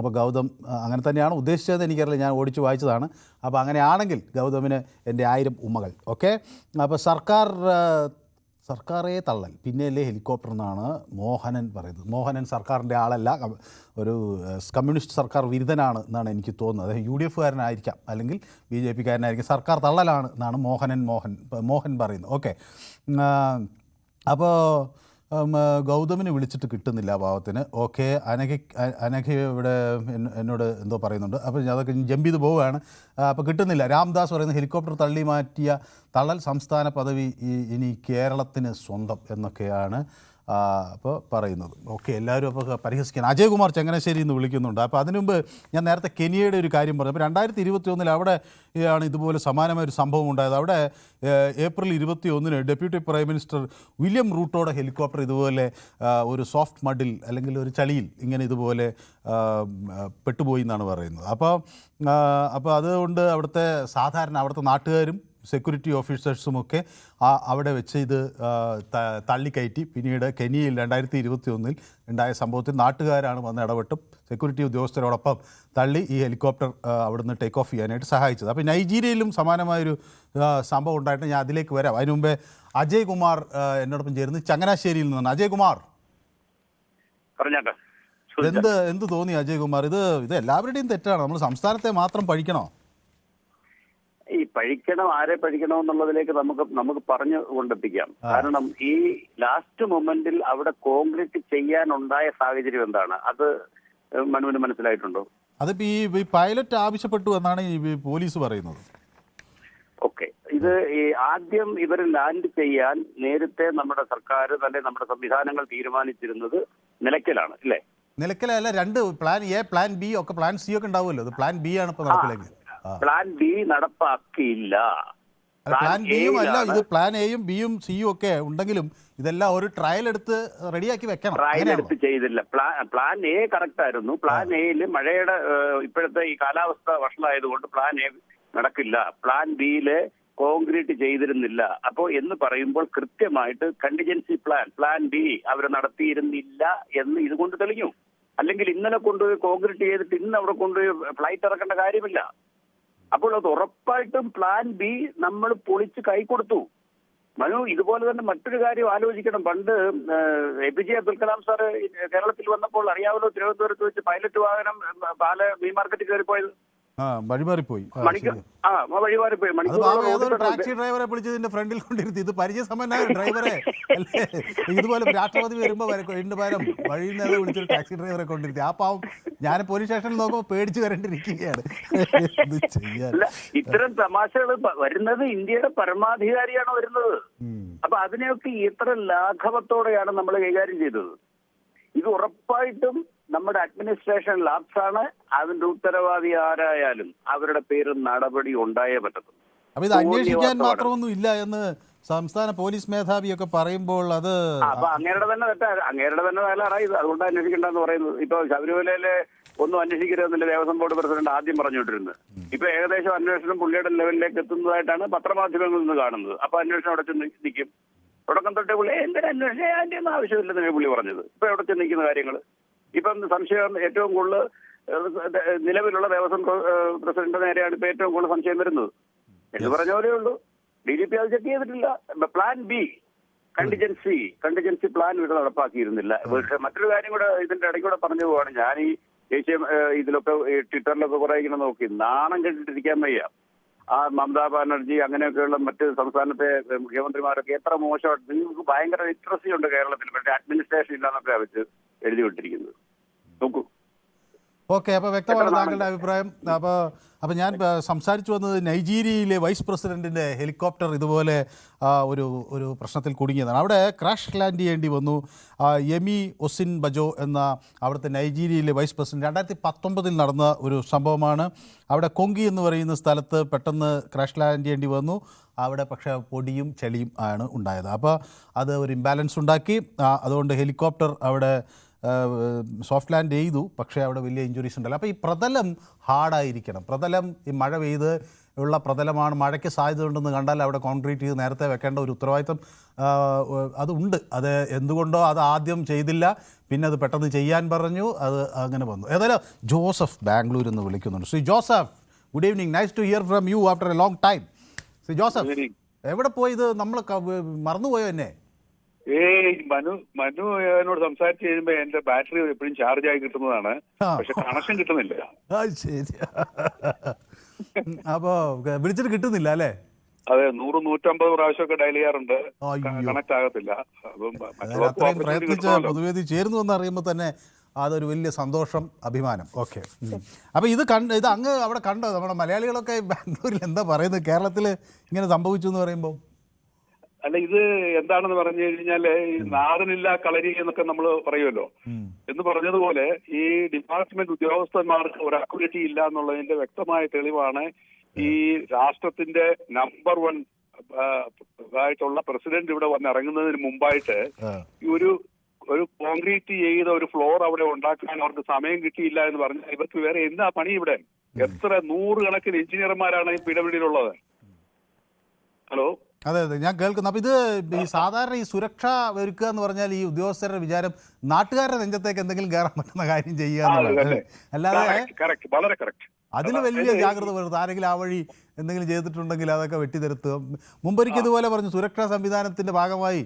അപ്പോൾ ഗൗതം അങ്ങനെ തന്നെയാണ് ഉദ്ദേശിച്ചത്, എനിക്കറിയില്ല, ഞാൻ ഓടിച്ച് വായിച്ചതാണ്. അപ്പോൾ അങ്ങനെയാണെങ്കിൽ ഗൗതമിന് എൻ്റെ 1000 ഉമ്മകൾ. ഓക്കെ, അപ്പോൾ സർക്കാരേ തള്ളൽ പിന്നെയല്ലേ ഹെലികോപ്റ്റർ എന്നാണ് മോഹനൻ പറയുന്നത്. മോഹനൻ സർക്കാരിൻ്റെ ആളല്ല, ഒരു കമ്മ്യൂണിസ്റ്റ് സർക്കാർ വിരുദ്ധനാണ് എന്നാണ് എനിക്ക് തോന്നുന്നത്. അദ്ദേഹം UDF കാരനായിരിക്കാം, അല്ലെങ്കിൽ BJP കാരനായിരിക്കും. സർക്കാർ തള്ളലാണ് എന്നാണ് മോഹൻ പറയുന്നത്. ഓക്കെ, അപ്പോൾ ഗൗതമിന് വിളിച്ചിട്ട് കിട്ടുന്നില്ല പാവത്തിന്. ഓക്കെ, അനഘ ഇവിടെ എന്നോട് എന്തോ പറയുന്നുണ്ട്. അപ്പോൾ അതൊക്കെ ജമ്പ് ചെയ്ത് പോവുകയാണ്. അപ്പോൾ കിട്ടുന്നില്ല. രാംദാസ് പറയുന്നത് ഹെലികോപ്റ്റർ തള്ളി മാറ്റിയ തള്ളൽ സംസ്ഥാന പദവി ഇനി കേരളത്തിന് സ്വന്തം എന്നൊക്കെയാണ് അപ്പോൾ പറയുന്നത്. ഓക്കെ, എല്ലാവരും അപ്പോൾ പരിഹസിക്കാൻ. അജയ്കുമാർ ചങ്ങനാശ്ശേരി എന്ന് വിളിക്കുന്നുണ്ട്. അപ്പോൾ അതിനു മുമ്പ് ഞാൻ നേരത്തെ കെനിയയുടെ ഒരു കാര്യം പറഞ്ഞു. അപ്പോൾ 2021 അവിടെ ആണ് ഇതുപോലെ സമാനമായൊരു സംഭവം ഉണ്ടായത്. അവിടെ April 21 deputy prime minister William റൂട്ടോയുടെ ഹെലികോപ്റ്റർ ഇതുപോലെ ഒരു സോഫ്റ്റ് മഡിൽ അല്ലെങ്കിൽ ഒരു ചളിയിൽ ഇങ്ങനെ ഇതുപോലെ പെട്ടുപോയി എന്നാണ് പറയുന്നത്. അപ്പോൾ അതുകൊണ്ട് അവിടുത്തെ നാട്ടുകാരും സെക്യൂരിറ്റി ഓഫീസേഴ്സുമൊക്കെ അവിടെ വെച്ച് ഇത് തള്ളിക്കയറ്റി. പിന്നീട് കെനിയയിൽ 2021 ഉണ്ടായ സംഭവത്തിൽ നാട്ടുകാരാണ് വന്ന് ഇടപെട്ടും സെക്യൂരിറ്റി ഉദ്യോഗസ്ഥരോടൊപ്പം തള്ളി ഈ ഹെലികോപ്റ്റർ അവിടുന്ന് ടേക്ക് ഓഫ് ചെയ്യാനായിട്ട് സഹായിച്ചത്. അപ്പോൾ നൈജീരിയയിലും സമാനമായൊരു സംഭവം ഉണ്ടായിട്ട് ഞാൻ അതിലേക്ക് വരാം. അതിനു മുമ്പേ അജയ് കുമാർ എന്നോടൊപ്പം ചേർന്ന് ചങ്ങനാശ്ശേരിയിൽ നിന്നാണ്. അജയ് കുമാർ, എന്ത് തോന്നി അജയ് കുമാർ? ഇത് എല്ലാവരുടെയും തെറ്റാണ്. നമ്മൾ സംസ്ഥാനത്തെ മാത്രം പഴിക്കണോ? ഈ പഴിക്കണം, ആരെ പഴിക്കണോ എന്നുള്ളതിലേക്ക് നമുക്ക് പറഞ്ഞു കൊണ്ടെത്തിക്കാം. കാരണം ഈ ലാസ്റ്റ് മൊമെന്റിൽ അവിടെ കോൺക്രീറ്റ് ചെയ്യാനുണ്ടായ സാഹചര്യം എന്താണ്, അത് മനുവിന് മനസ്സിലായിട്ടുണ്ടോ? അതിപ്പോ ഈ പൈലറ്റ് ആവശ്യപ്പെട്ടു എന്നാണ് ഈ പോലീസ് പറയുന്നത്. ഓക്കെ, ഇത് ഈ ആദ്യം ഇവർ ലാൻഡ് ചെയ്യാൻ നേരത്തെ നമ്മുടെ സർക്കാർ തന്നെ നമ്മുടെ സംവിധാനങ്ങൾ തീരുമാനിച്ചിരുന്നത് നിലയ്ക്കലാണ്, അല്ലേ? നിലയ്ക്കലല്ല, 2 പ്ലാൻ എ, പ്ലാൻ ബി ഒക്കെ, പ്ലാൻ സി ഒക്കെ ഉണ്ടാവുമല്ലോ. അത് പ്ലാൻ ബി ആണ് ഇപ്പൊ നടപ്പിലേക്ക്. പ്ലാൻ ബി നടപ്പാക്കിയില്ല. പ്ലാൻ ബിയും അല്ല, ഇത് പ്ലാൻ എയും ബിയും സിയും ഒക്കെ ഉണ്ടെങ്കിലും ഇതെല്ലാം ഒരു ട്രയൽ എടുത്ത് റെഡിയാക്കി വെക്കണം. ട്രയൽ എടുത്ത് ചെയ്തില്ല. പ്ലാൻ എ കറക്റ്റ് ആയിരുന്നു. പ്ലാൻ എയിൽ മഴയുടെ ഇപ്പോഴത്തെ ഈ കാലാവസ്ഥ വഷളായതുകൊണ്ട് പ്ലാൻ എ നടക്കില്ല. പ്ലാൻ ബിയില് കോൺക്രീറ്റ് ചെയ്തിരുന്നില്ല. അപ്പോൾ എന്ന് പറയുമ്പോൾ കൃത്യമായിട്ട് കണ്ടിജൻസി പ്ലാൻ ബി അവർ നടത്തിയിരുന്നില്ല എന്ന് ഇതുകൊണ്ട് തെളിഞ്ഞു. അല്ലെങ്കിൽ ഇന്നലെ കൊണ്ടുപോയി കോൺക്രീറ്റ് ചെയ്തിട്ട് ഇന്ന് അവിടെ കൊണ്ടുപോയി ഫ്ലൈറ്റ് ഇറക്കേണ്ട കാര്യമില്ല. അപ്പോൾ അത് ഉറപ്പായിട്ടും പ്ലാൻ ബി നമ്മൾ പൊളിച്ച് കൈ കൊടുത്തു. മനു, ഇതുപോലെ തന്നെ മറ്റൊരു കാര്യം ആലോചിക്കണം. പണ്ട് APJ അബ്ദുൽ കലാം സാറ് കേരളത്തിൽ വന്നപ്പോൾ അറിയാമല്ലോ, തിരുവനന്തപുരത്ത് വെച്ച് പൈലറ്റ് വാഹനം മീൻ മാർക്കറ്റിൽ കയറിപ്പോയത്. വഴിമാറിപ്പോയി. ടാക്സി ഡ്രൈവറെ വിളിച്ചതിന്റെ ഫ്രണ്ടിൽ കൊണ്ടിരുത്തി. ഇത് പരിചയസമ്പന്നമായ ഡ്രൈവറെ അല്ലേ? ഇതുപോലെ രാഷ്ട്രപതി വരുമ്പോ പകരം വഴിയിൽ നിന്ന് വിളിച്ചൊരു ടാക്സി ഡ്രൈവറെ കൊണ്ടിരുത്തി. ആ പാവം ഞാൻ പോലീസ് സ്റ്റേഷനിൽ നോക്കുമ്പോൾ പേടിച്ച് കരണ്ടിരിക്കുകയാണ്. ഇത്തരം തമാശകൾ വരുന്നത് ഇന്ത്യയുടെ പരമാധികാരിയാണ് വരുന്നത്. അപ്പൊ അതിനെയൊക്കെ എത്ര ലാഘവത്തോടെയാണ് നമ്മൾ കൈകാര്യം ചെയ്തത്. ഇത് ഉറപ്പായിട്ടും നമ്മുടെ അഡ്മിനിസ്ട്രേഷൻ ലാപ്സാണ്. അതിന്റെ ഉത്തരവാദി ആരായാലും അവരുടെ പേര് നടപടി ഉണ്ടായേ പറ്റത്തുള്ളൂ. അപ്പൊ ഇത് അന്വേഷിക്കാൻ മാത്രമൊന്നും ഇല്ല എന്ന് സംസ്ഥാന പോലീസ് മേധാവിയൊക്കെ പറയുമ്പോൾ അത് അപ്പൊ അങ്ങേരുടെ തന്നെ തയ്യാറായി. അതുകൊണ്ട് അന്വേഷിക്കണ്ടെന്ന് പറയുന്നത്. ഇപ്പൊ ശബരിമലയിലെ ഒന്നും അന്വേഷിക്കരുതെന്നില്ല ദേവസ്വം ബോർഡ് പ്രസിഡന്റ് ആദ്യം പറഞ്ഞുകൊണ്ടിരുന്നത്. ഇപ്പൊ ഏകദേശം അന്വേഷണം പുള്ളിയുടെ ലെവലിലേക്ക് എത്തുന്നതായിട്ടാണ് പത്രമാധ്യമങ്ങളിൽ നിന്ന് കാണുന്നത്. അപ്പൊ അന്വേഷണം അവിടെ ചെന്ന് നിൽക്കും. തുടക്കം തൊട്ടേ പുള്ളി എന്തിനാ അന്വേഷിച്ച അതിന്റെ ഒന്നും ആവശ്യമില്ലെന്നാണ് പുള്ളി പറഞ്ഞത്. ഇപ്പൊ എവിടെ ചെന്നിരിക്കുന്ന കാര്യങ്ങൾ ഇപ്പം സംശയം ഏറ്റവും കൂടുതൽ നിലവിലുള്ള ദേവസ്വം പ്രസിഡന്റ് നേരെയാണ് ഇപ്പൊ ഏറ്റവും കൂടുതൽ സംശയം വരുന്നത് എന്ന് പറഞ്ഞ പോലെ ഉള്ളൂ. DGP അത് ചെക്ക് ചെയ്തിട്ടില്ല. പ്ലാൻ ബി കണ്ടിജൻസി പ്ലാൻ ഇവിടെ നടപ്പാക്കിയിരുന്നില്ല. പക്ഷെ മറ്റൊരു കാര്യം കൂടെ ഇതിന്റെ ഇടയ്ക്ക് കൂടെ പറഞ്ഞു പോവാണ്. ഞാൻ ഈ ദേശീയ ഇതിലൊക്കെ ട്വിറ്ററിലൊക്കെ കുറെ ഇങ്ങനെ നോക്കി നാണം കെട്ടിട്ടിരിക്കാൻ വയ്യ. ആ മമതാ ബാനർജി അങ്ങനെയൊക്കെയുള്ള മറ്റ് സംസ്ഥാനത്തെ മുഖ്യമന്ത്രിമാരൊക്കെ എത്ര മോശമായിട്ട്, നിങ്ങൾക്ക് ഭയങ്കര ലിറ്ററസി ഉണ്ട് കേരളത്തിൽ, പക്ഷേ അഡ്മിനിസ്ട്രേഷൻ ഇല്ലാന്നൊക്കെ വെച്ച് എഴുതി വിട്ടിരിക്കുന്നത്. നോക്കൂ. ഓക്കെ, അപ്പോൾ വ്യക്തമാണ് താങ്കളുടെ അഭിപ്രായം. അപ്പോൾ ഞാൻ സംസാരിച്ചു വന്നത് നൈജീരിയയിലെ വൈസ് പ്രസിഡന്റിൻ്റെ ഹെലികോപ്റ്റർ ഇതുപോലെ ഒരു പ്രശ്നത്തിൽ കുടുങ്ങിയതാണ്. അവിടെ ക്രാഷ് ലാൻഡ് ചെയ്യേണ്ടി വന്നു. യമി ഒസിൻ ബജോ എന്ന അവിടുത്തെ നൈജീരിയയിലെ വൈസ് പ്രസിഡന്റ് 2019 നടന്ന ഒരു സംഭവമാണ്. അവിടെ കൊങ്കി എന്ന് പറയുന്ന സ്ഥലത്ത് പെട്ടെന്ന് ക്രാഷ് ലാൻഡ് ചെയ്യേണ്ടി വന്നു. അവിടെ പക്ഷേ പൊടിയും ചെളിയും ആണ് ഉണ്ടായത്. അപ്പോൾ അത് ഒരു ഇംബാലൻസ് ഉണ്ടാക്കി. അതുകൊണ്ട് ഹെലികോപ്റ്റർ അവിടെ സോഫ്റ്റ് ലാൻഡ് ചെയ്തു, പക്ഷേ അവിടെ വലിയ ഇഞ്ചുറീസ് ഉണ്ടല്ലോ. അപ്പോൾ ഈ പ്രതലം ഹാർഡായിരിക്കണം. പ്രതലം ഈ മഴ പെയ്ത് ഉള്ള പ്രതലമാണ്. മഴയ്ക്ക് സാധ്യത ഉണ്ടെന്ന് കണ്ടാൽ അവിടെ കോൺക്രീറ്റ് ചെയ്ത് നേരത്തെ വെക്കേണ്ട ഒരു ഉത്തരവാദിത്വം അതുണ്ട്. അത് എന്തുകൊണ്ടോ അത് ആദ്യം ചെയ്തില്ല, പിന്നെ അത് പെട്ടെന്ന് ചെയ്യാൻ പറഞ്ഞു, അത് അങ്ങനെ വന്നു. ഏതായാലും ജോസഫ് ബാംഗ്ലൂരിൽ നിന്ന് വിളിക്കുന്നുണ്ട്. Shri Joseph, good evening. Nice to hear from you after a long time. Shri Joseph, എവിടെ പോയി? ഇത് നമ്മൾ മറന്നുപോയോ എന്നെ? മനു എന്നോട് സംസാരിച്ച് കഴിയുമ്പോ എന്റെ ബാറ്ററി എപ്പോഴും ചാർജ് ആയി കിട്ടുന്നതാണ്, പക്ഷെ കണക്ഷൻ കിട്ടുന്നില്ല. ശരി, അപ്പോ വിളിച്ചിട്ട് കിട്ടുന്നില്ല അല്ലേ? അതെ, 100-150 പ്രാവശ്യമൊക്കെ ഡയൽ ചെയ്യാറുണ്ട്, കണക്ട് ആകത്തില്ല. അത്രയും പ്രയത്നിച്ച് പൊതുവേദി ചേർന്നു എന്ന് അറിയുമ്പോൾ തന്നെ അതൊരു വലിയ സന്തോഷം, അഭിമാനം. ഓക്കെ, അപ്പോൾ ഇത് അങ്ങ് അവിടെ കണ്ടോ? നമ്മുടെ മലയാളികളൊക്കെ ബാംഗ്ലൂരിൽ എന്താ പറയുന്നത്? കേരളത്തിൽ ഇങ്ങനെ സംഭവിച്ചു എന്ന് പറയുമ്പോൾ അല്ല, ഇത് എന്താണെന്ന് പറഞ്ഞു കഴിഞ്ഞാല് ഈ നാടനില്ല കളരി എന്നൊക്കെ നമ്മൾ പറയുമല്ലോ, എന്ന് പറഞ്ഞതുപോലെ ഈ ഡിപ്പാർട്ട്മെന്റ് ഉദ്യോഗസ്ഥന്മാർക്ക് ഒരു അക്യൂരിറ്റി ഇല്ല എന്നുള്ളതിന്റെ വ്യക്തമായ തെളിവാണ് ഈ രാഷ്ട്രത്തിന്റെ നമ്പർ 1 ആയിട്ടുള്ള പ്രസിഡന്റ് ഇവിടെ വന്ന് ഇറങ്ങുന്നതിന് മുമ്പായിട്ട് ഒരു കോൺക്രീറ്റ് ചെയ്ത ഒരു ഫ്ലോർ അവിടെ ഉണ്ടാക്കാൻ അവർക്ക് സമയം കിട്ടിയില്ല എന്ന് പറഞ്ഞാൽ ഇവർക്ക് വേറെ എന്താ പണി ഇവിടെ? എത്ര 100 കണക്കിന് എഞ്ചിനീയർമാരാണ് ഈ പിടപിടിയിലുള്ളത്. ഹലോ, അതെ, ഞാൻ കേൾക്കുന്നു. അപ്പോൾ ഇത് ഈ സാധാരണ ഈ സുരക്ഷ ഒരുക്കുക എന്ന് പറഞ്ഞാൽ ഈ ഉദ്യോഗസ്ഥരുടെ വിചാരം നാട്ടുകാരുടെ നെഞ്ചത്തേക്ക് എന്തെങ്കിലും കയറാൻ പറ്റുന്ന കാര്യം ചെയ്യുക എന്നുള്ളത്, അല്ലാതെ അതിന് വലിയ ജാഗ്രത വരുന്നത്. ആരെങ്കിലും ആ വഴി എന്തെങ്കിലും ചെയ്തിട്ടുണ്ടെങ്കിൽ അതൊക്കെ വെട്ടിത്തെരുത്തുക. മുമ്പൊരിക്കൽ ഇതുപോലെ പറഞ്ഞു, സുരക്ഷാ സംവിധാനത്തിൻ്റെ ഭാഗമായി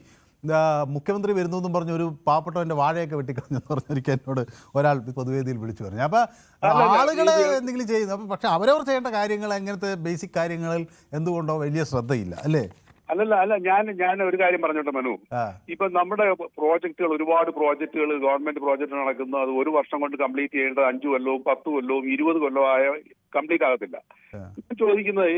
മുഖ്യമന്ത്രി വരുന്നു എന്നും പറഞ്ഞു ഒരു പാവപ്പെട്ടവൻ്റെ വാഴയൊക്കെ വെട്ടിക്കളഞ്ഞെന്ന് പറഞ്ഞൊരിക്കൽ എന്നോട് ഒരാൾ പൊതുവേദിയിൽ വിളിച്ചു പറഞ്ഞു. അപ്പോൾ ആളുകളെ എന്തെങ്കിലും ചെയ്യുന്നു. അപ്പം പക്ഷെ അവരവർ ചെയ്യേണ്ട കാര്യങ്ങൾ, അങ്ങനത്തെ ബേസിക് കാര്യങ്ങളിൽ എന്തുകൊണ്ടോ വലിയ ശ്രദ്ധയില്ല അല്ലേ? അല്ല, ഞാൻ ഒരു കാര്യം പറഞ്ഞോട്ടെ മനു. ഇപ്പൊ നമ്മുടെ പ്രോജക്റ്റുകൾ, ഒരുപാട് പ്രോജക്റ്റുകൾ, ഗവൺമെന്റ് പ്രോജക്റ്റ് നടക്കുന്നു. അത് 1 വർഷം കൊണ്ട് കംപ്ലീറ്റ് ചെയ്യേണ്ടത് 5 കൊല്ലവും 10 കൊല്ലവും 20 കൊല്ലവും ആയ കംപ്ലീറ്റ് ആകത്തില്ല. ചോദിക്കുന്നത്,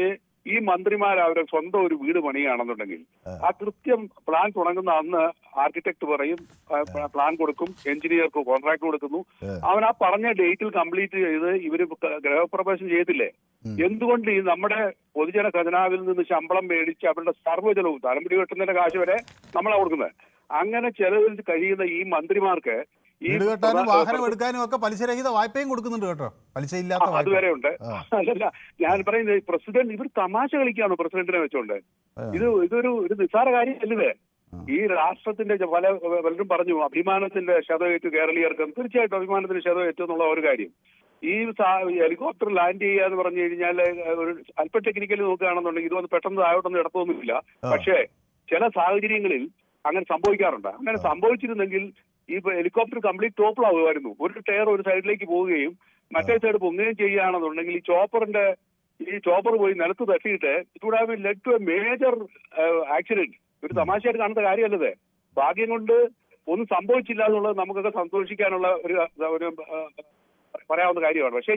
ഈ മന്ത്രിമാർ അവരെ സ്വന്തം ഒരു വീട് പണിയാണെന്നുണ്ടെങ്കിൽ ആ കൃത്യം പ്ലാൻ തുടങ്ങുന്ന അന്ന് ആർക്കിടെക്ട് പറയും, പ്ലാൻ കൊടുക്കും, എഞ്ചിനീയർക്ക് കോൺട്രാക്ട് കൊടുക്കുന്നു, അവൻ ആ പറഞ്ഞ ഡേറ്റിൽ കംപ്ലീറ്റ് ചെയ്ത് ഇവര് ഗൃഹപ്രവേശനം ചെയ്തില്ലേ? എന്തുകൊണ്ട് ഈ നമ്മുടെ പൊതുജന ഖജനാവിൽ നിന്ന് ശമ്പളം മേടിച്ച് അവരുടെ സർവ്വ ചെലവും തലമുടി കെട്ടുന്നതിന്റെ കാശ് വരെ നമ്മളാ കൊടുക്കുന്നത്. അങ്ങനെ ചെലവിൽ കഴിയുന്ന ഈ മന്ത്രിമാർക്ക് വീട് കെട്ടാനും വാഹനം എടുക്കാനും ഒക്കെ പലിശരഹിത വായ്പയും കൊടുക്കുന്നുണ്ട് കേട്ടോ, പലിശ ഇല്ലാത്ത. അതുവരെ ഉണ്ട്. അല്ലല്ല, ഞാൻ പറയുന്നത് പ്രസിഡന്റ് ഇവർ തമാശ കളിക്കാണോ പ്രസിഡന്റിനെ വെച്ചോണ്ട്? ഇതൊരു നിസ്സാര കാര്യമല്ലേ? ഈ രാഷ്ട്രത്തിന്റെ പലരും പറഞ്ഞു അഭിമാനത്തിന്റെ ശതമേറ്റു കേരളീയർക്ക്. തീർച്ചയായിട്ടും അഭിമാനത്തിന്റെ ശതമേറ്റു എന്നുള്ള ഒരു കാര്യം. ഈ ഹെലികോപ്റ്റർ ലാൻഡ് ചെയ്യുക എന്ന് പറഞ്ഞു കഴിഞ്ഞാൽ ഒരു അല്പം ടെക്നിക്കലി നോക്കുകയാണെന്നുണ്ടെങ്കിൽ ഇതൊന്നും പെട്ടെന്ന് താഴോട്ടൊന്നും ഇടത്തൊന്നുമില്ല. പക്ഷേ ചില സാഹചര്യങ്ങളിൽ അങ്ങനെ സംഭവിക്കാറുണ്ട്. അങ്ങനെ സംഭവിച്ചിരുന്നെങ്കിൽ ഈ ഹെലികോപ്റ്റർ കംപ്ലീറ്റ് ടോപ്പിളാവുമായിരുന്നു. ഒരു ടയർ ഒരു സൈഡിലേക്ക് പോവുകയും മറ്റേ സൈഡ് പൊങ്ങുകയും ചെയ്യുകയാണെന്നുണ്ടെങ്കിൽ ഈ ചോപ്പർ പോയി നിലത്ത് തട്ടിയിട്ട് it would have led to a major accident. ഒരു തമാശയായിട്ട് കാണുന്ന കാര്യമല്ലത്. ഭാഗ്യം കൊണ്ട് ഒന്നും സംഭവിച്ചില്ല എന്നുള്ളത് നമുക്കൊക്കെ സന്തോഷിക്കാനുള്ള ഒരു പറയാവുന്ന കാര്യമാണ്. പക്ഷേ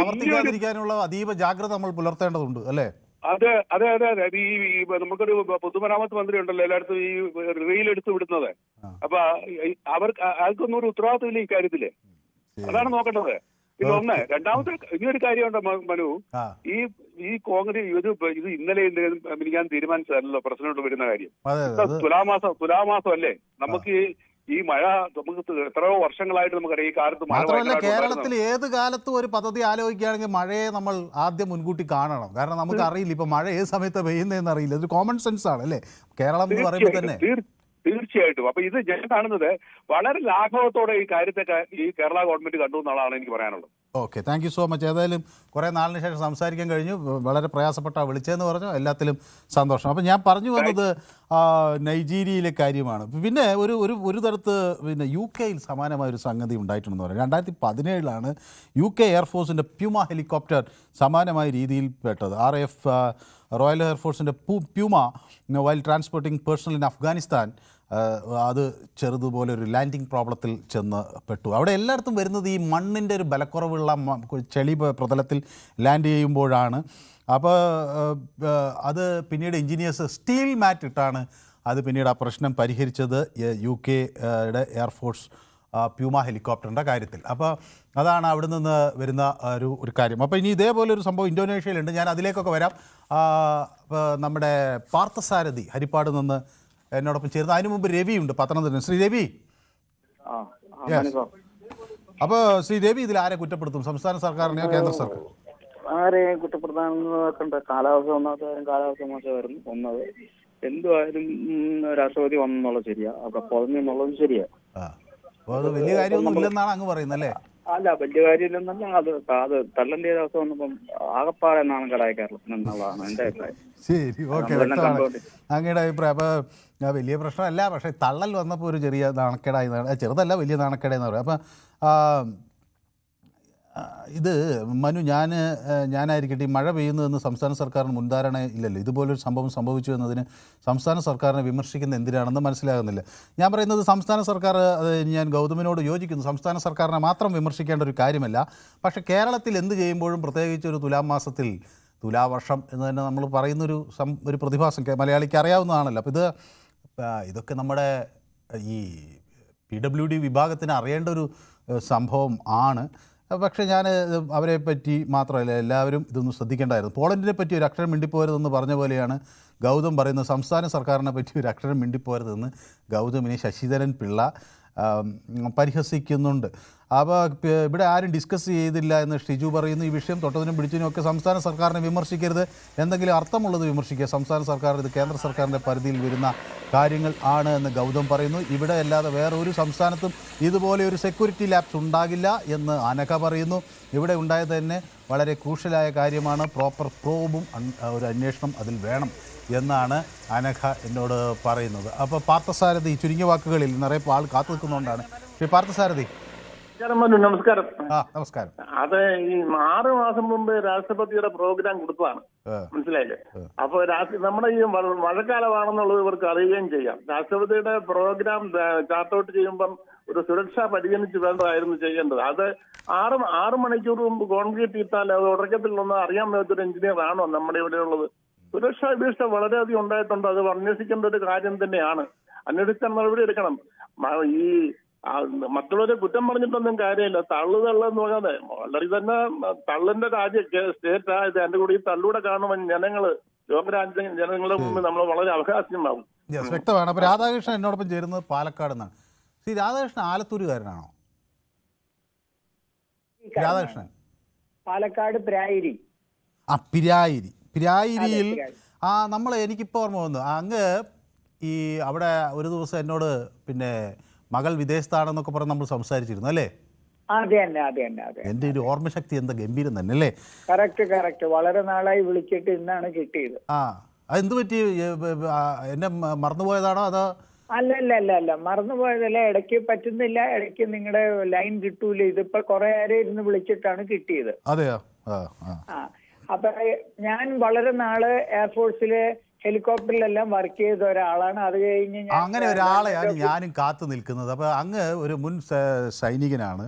ആവർത്തിക്കാതിരിക്കാനുള്ള അതീവ ജാഗ്രത നമ്മൾ പുലർത്തേണ്ടതുണ്ട് അല്ലേ? അതെ. ഈ നമുക്കൊരു പൊതുമരാമത്ത് മന്ത്രി ഉണ്ടല്ലോ എല്ലായിടത്തും ഈ റീലെടുത്ത് വിടുന്നത്. അപ്പൊ അവർക്കൊന്നും ഒരു ഉത്തരവാദിത്തമില്ല ഈ കാര്യത്തില്. അതാണ് നോക്കേണ്ടത്. ഇത് ഒന്ന്. രണ്ടാമത്തെ ഇനിയൊരു കാര്യമുണ്ട് മനു. ഈ കോൺഗ്രസ് ഇത് ഇന്നലെ ഞാൻ തീരുമാനിച്ചതല്ലോ പ്രസിഡന്റ് വരുന്ന കാര്യം. തുലാമാസം അല്ലേ? നമുക്ക് ഈ മഴ നമുക്ക് എത്രയോ വർഷങ്ങളായിട്ട് നമുക്കറിയാം. ഈ കാലത്ത് മഴ മാത്രമല്ല ഭയങ്കരമായിട്ട് കേരളത്തിൽ ഉണ്ടായിരുന്നു. ഏത് കാലത്തും ഒരു പദ്ധതി ആലോചിക്കുകയാണെങ്കിൽ മഴയെ നമ്മൾ ആദ്യം മുൻകൂട്ടി കാണണം. കാരണം നമുക്ക് അറിയില്ല ഇപ്പൊ മഴ ഏത് സമയത്ത് പെയ്യുന്നതെന്ന് അറിയില്ല. ഇതൊരു കോമൺ സെൻസ് ആണ് അല്ലേ കേരളം എന്ന് പറയുമ്പോൾ തന്നെ. തീർച്ചയായിട്ടും. അപ്പൊ ഇത് ഞാൻ കാണുന്നത് വളരെ ലാഘവത്തോടെ ഈ കാര്യത്തെ ഈ കേരള ഗവൺമെന്റ് കണ്ടു എന്നുള്ളതാണ് എനിക്ക് പറയാനുള്ളത്. Okay, thank you so much. ഏതായാലും കുറേ നാളിന് ശേഷം സംസാരിക്കാൻ കഴിഞ്ഞു. വളരെ പ്രയാസപ്പെട്ടാണ് വിളിച്ചതെന്ന് പറഞ്ഞു. എല്ലാത്തിലും സന്തോഷം. അപ്പം ഞാൻ പറഞ്ഞു വന്നത് നൈജീരിയയിലെ കാര്യമാണ്. പിന്നെ ഒരു തരത്ത് പിന്നെ UK സമാനമായൊരു സംഗതി ഉണ്ടായിട്ടുണ്ടെന്ന് പറയാം. 2017 UK എയർഫോഴ്സിൻ്റെ പ്യൂമ ഹെലികോപ്റ്റർ സമാനമായ രീതിയിൽ പെട്ടത്. RAF റോയൽ എയർഫോഴ്സിൻ്റെ Puma while transporting personnel in Afghanistan അത് ചെറുതുപോലെ ഒരു ലാൻഡിങ് പ്രോബ്ലത്തിൽ ചെന്ന് പെട്ടു. അവിടെ എല്ലായിടത്തും വരുന്നത് ഈ മണ്ണിൻ്റെ ഒരു ബലക്കുറവുള്ള ചെളി പ്രതലത്തിൽ ലാൻഡ് ചെയ്യുമ്പോഴാണ്. അപ്പോൾ അത് പിന്നീട് എഞ്ചിനീയേഴ്സ് സ്റ്റീൽ മാറ്റ് ഇട്ടാണ് അത് പിന്നീട് ആ പ്രശ്നം പരിഹരിച്ചത് UKയുടെ എയർഫോഴ്സ് പ്യൂമ ഹെലികോപ്റ്ററിൻ്റെ കാര്യത്തിൽ. അപ്പോൾ അതാണ് അവിടെ നിന്ന് വരുന്ന ഒരു കാര്യം. അപ്പോൾ ഇനി ഇതേപോലെ ഒരു സംഭവം ഇന്തോനേഷ്യയിലുണ്ട്. ഞാൻ അതിലേക്കൊക്കെ വരാം. നമ്മുടെ പാർത്ഥസാരഥി ഹരിപ്പാട് നിന്ന് എന്നോടൊപ്പം ചേർന്ന്. അതിനു മുമ്പ് രവിയുണ്ട് പത്തനംതിട്ട. ശ്രീ രവി. അപ്പോൾ ശ്രീ രവി ഇതിൽ ആരെ കുറ്റപ്പെടുത്തും? സംസ്ഥാന സർക്കാരിനെയോ കേന്ദ്ര സർക്കാർ? ആരെ കുറ്റപ്പെടുത്താനെന്ന് നോക്കണ്ട. കാലാവസ്ഥ ഒന്നാമത്തെ കാലാവസ്ഥ മോശമായിരുന്നു ഒന്നത്. എന്തുമായാലും രാഷ്ട്രപതി വന്നെന്നുള്ളത് ശരിയാ. അവിടെ പൊതഞ്ഞെന്നുള്ളത് ശരിയാ. അത് വലിയ കാര്യമൊന്നും ഇല്ലെന്നാണ് അങ്ങ് പറയുന്നത് അല്ലേ? അല്ല, വലിയ കാര്യമില്ലെന്നല്ല. അത് തള്ളന്റെ അവസ്ഥ വന്നപ്പം ആകപ്പാടെ നാണക്കേടായ കേരളത്തിന് എന്നുള്ളതാണ് എന്റെ അഭിപ്രായം. ശരി, ഓക്കെ, അങ്ങയുടെ അഭിപ്രായം. അപ്പോൾ വലിയ പ്രശ്നമല്ല, പക്ഷേ തള്ളൽ വന്നപ്പോൾ ഒരു ചെറിയ നാണക്കേടായി. ചെറുതല്ല, വലിയ നാണക്കേടായെന്ന് പറയാം. അപ്പം ഇത് മനു, ഞാനായിരിക്കട്ടെ, ഈ മഴ പെയ്യുന്നതെന്ന് സംസ്ഥാന സർക്കാരിന് മുൻധാരണ ഇല്ലല്ലോ. ഇതുപോലൊരു സംഭവം സംഭവിച്ചു എന്നതിന് സംസ്ഥാന സർക്കാരിനെ വിമർശിക്കുന്ന എന്തിനാണെന്ന് മനസ്സിലാകുന്നില്ല. ഞാൻ പറയുന്നത് സംസ്ഥാന സർക്കാർ, ഞാൻ ഗൗതമിനോട് യോജിക്കുന്നു, സംസ്ഥാന സർക്കാരിനെ മാത്രം വിമർശിക്കേണ്ട ഒരു കാര്യമല്ല. പക്ഷേ കേരളത്തിൽ എന്ത് ചെയ്യുമ്പോഴും, പ്രത്യേകിച്ച് ഒരു തുലാം മാസത്തിൽ, തുലാവർഷം എന്ന് തന്നെ നമ്മൾ പറയുന്നൊരു പ്രതിഭാസം മലയാളിക്ക് അറിയാവുന്നതാണല്ലോ. അപ്പോൾ ഇതൊക്കെ നമ്മുടെ ഈ PWD വിഭാഗത്തിന് അറിയേണ്ട ഒരു സംഭവം ആണ്. പക്ഷേ ഞാൻ അവരെ പറ്റി മാത്രമല്ല, എല്ലാവരും ഇതൊന്നും ശ്രദ്ധിക്കേണ്ടായിരുന്നു. പോളണ്ടിനെ പറ്റി ഒരു അക്ഷരം മിണ്ടിപ്പോരുതെന്ന് പറഞ്ഞ പോലെയാണ് ഗൗതം പറയുന്നത്. സംസ്ഥാന സർക്കാരിനെ പറ്റി ഒരു അക്ഷരം മിണ്ടിപ്പോരുതെന്ന് ഗൗതമിനെ ശശിധരൻ പിള്ള പരിഹസിക്കുന്നുണ്ട്. അപ്പോൾ ഇവിടെ ആരും ഡിസ്കസ് ചെയ്തില്ല എന്ന് ഷിജു പറയുന്നു. ഈ വിഷയം തൊട്ടതിനും പിടിച്ചതിനും ഒക്കെ സംസ്ഥാന സർക്കാരിനെ വിമർശിക്കരുത്, എന്തെങ്കിലും അർത്ഥമുള്ളത് വിമർശിക്കുക. സംസ്ഥാന സർക്കാർ ഇത് കേന്ദ്ര സർക്കാരിൻ്റെ പരിധിയിൽ വരുന്ന കാര്യങ്ങൾ ആണ് എന്ന് ഗൗതം പറയുന്നു. ഇവിടെ അല്ലാതെ വേറെ ഒരു സംസ്ഥാനത്തും ഇതുപോലെ ഒരു സെക്യൂരിറ്റി ലാപ്സ് ഉണ്ടാകില്ല എന്ന് അനഘ പറയുന്നു. ഇവിടെ ഉണ്ടായത് തന്നെ വളരെ ക്രൂഷ്യലായ കാര്യമാണ്. പ്രോപ്പർ പ്രോബും ഒരു അന്വേഷണം അതിൽ വേണം എന്നാണ് അനഘ എന്നോട് പറയുന്നത്. അപ്പോൾ പാർത്ഥസാരഥി, ചുരുങ്ങിയ വാക്കുകളിൽ നിറയെ ആൾ കാത്തു നിൽക്കുന്നതുകൊണ്ടാണ്. ശ്രീ പാർത്ഥസാരഥി. നമസ്കാരം. നമസ്കാരം. അത് ഈ 6 മാസം മുമ്പ് രാഷ്ട്രപതിയുടെ പ്രോഗ്രാം കൊടുത്തതാണ്, മനസ്സിലായില്ലേ? അപ്പൊ നമ്മുടെ ഈ മഴക്കാലമാണെന്നുള്ളത് ഇവർക്ക് അറിയുകയും ചെയ്യാം. രാഷ്ട്രപതിയുടെ പ്രോഗ്രാം ചാർട്ട് ഔട്ട് ചെയ്യുമ്പം ഒരു സുരക്ഷ പരിഗണിച്ച് വേണ്ടതായിരുന്നു ചെയ്യേണ്ടത്. അത് 6 മണിക്കൂർ മുമ്പ് കോൺക്രീറ്റ് ഇട്ടാൽ അത് ഉടക്കത്തിലൊന്ന് അറിയാൻ പറ്റാത്തൊരു എഞ്ചിനീയർ ആണോ നമ്മുടെ ഇവിടെ ഉള്ളത്? സുരക്ഷാ വീഴ്ച വളരെയധികം ഉണ്ടായിട്ടുണ്ട്. അത് അന്വേഷിക്കേണ്ട ഒരു കാര്യം തന്നെയാണ്. അന്വേഷിക്കാൻ നടപടി എടുക്കണം. ഈ മറ്റുള്ളവരെ കുറ്റം പറഞ്ഞിട്ടൊന്നും കാര്യമില്ല. തള്ളെന്ന് പറയാതെ വളരെ തന്നെ തള്ളിന്റെ സ്റ്റേറ്റാ ഇത്. എന്റെ കൂടെ ഈ തള്ളൂടെ കാണുമ്പോൾ ലോകരാജ്യ ജനങ്ങളുടെ മുമ്പിൽ നമ്മൾ വളരെ അവകാശമാവും. വ്യക്തമാണ്. അപ്പൊ രാധാകൃഷ്ണൻ എന്നോടൊപ്പം ചേരുന്നത് പാലക്കാട് നിന്നാണ്. ശ്രീ രാധാകൃഷ്ണൻ ആലത്തൂരുകാരനാണോ? രാധാകൃഷ്ണൻ പാലക്കാട് പിരായിരി. പിരായിരിയിൽ എനിക്കിപ്പോൾ ഓർമ്മ വന്നു. അങ്ങ് ഈ അവിടെ ഒരു ദിവസം എന്നോട് പിന്നെ മകൾ വിദേശത്താണെന്നൊക്കെ പറഞ്ഞ് നമ്മൾ സംസാരിച്ചിരുന്നു അല്ലേ? അതെ. എന്റെ ഒരു ഓർമ്മശക്തി എന്താ ഗംഭീരം തന്നെ അല്ലേ? കറക്റ്റ്. വളരെ നാളായി വിളിച്ചിട്ട് ഇന്നാണ് കിട്ടിയത്. അതെന്ത് പറ്റി? എന്നെ മറന്നുപോയതാണോ അതോ? അല്ല, മറന്നുപോയതല്ല. ഇടയ്ക്ക് പറ്റുന്നില്ല, ഇടയ്ക്ക് നിങ്ങളുടെ ലൈൻ കിട്ടൂല. ഇതിപ്പോ കുറെ നേരം ഇരുന്ന് വിളിച്ചിട്ടാണ് കിട്ടിയത്. അതെയോ? അപ്പൊ ഞാൻ വളരെ നാള് എയർഫോഴ്സിലെ ഹെലികോപ്റ്ററിലെല്ലാം വർക്ക് ചെയ്ത ഒരാളാണ്. അത് കഴിഞ്ഞ് അങ്ങനെ ഒരാളെയാണ് ഞാനും കാത്തു നിൽക്കുന്നത്. അപ്പൊ അങ്ങ് ഒരു മുൻ സൈനികനാണ്,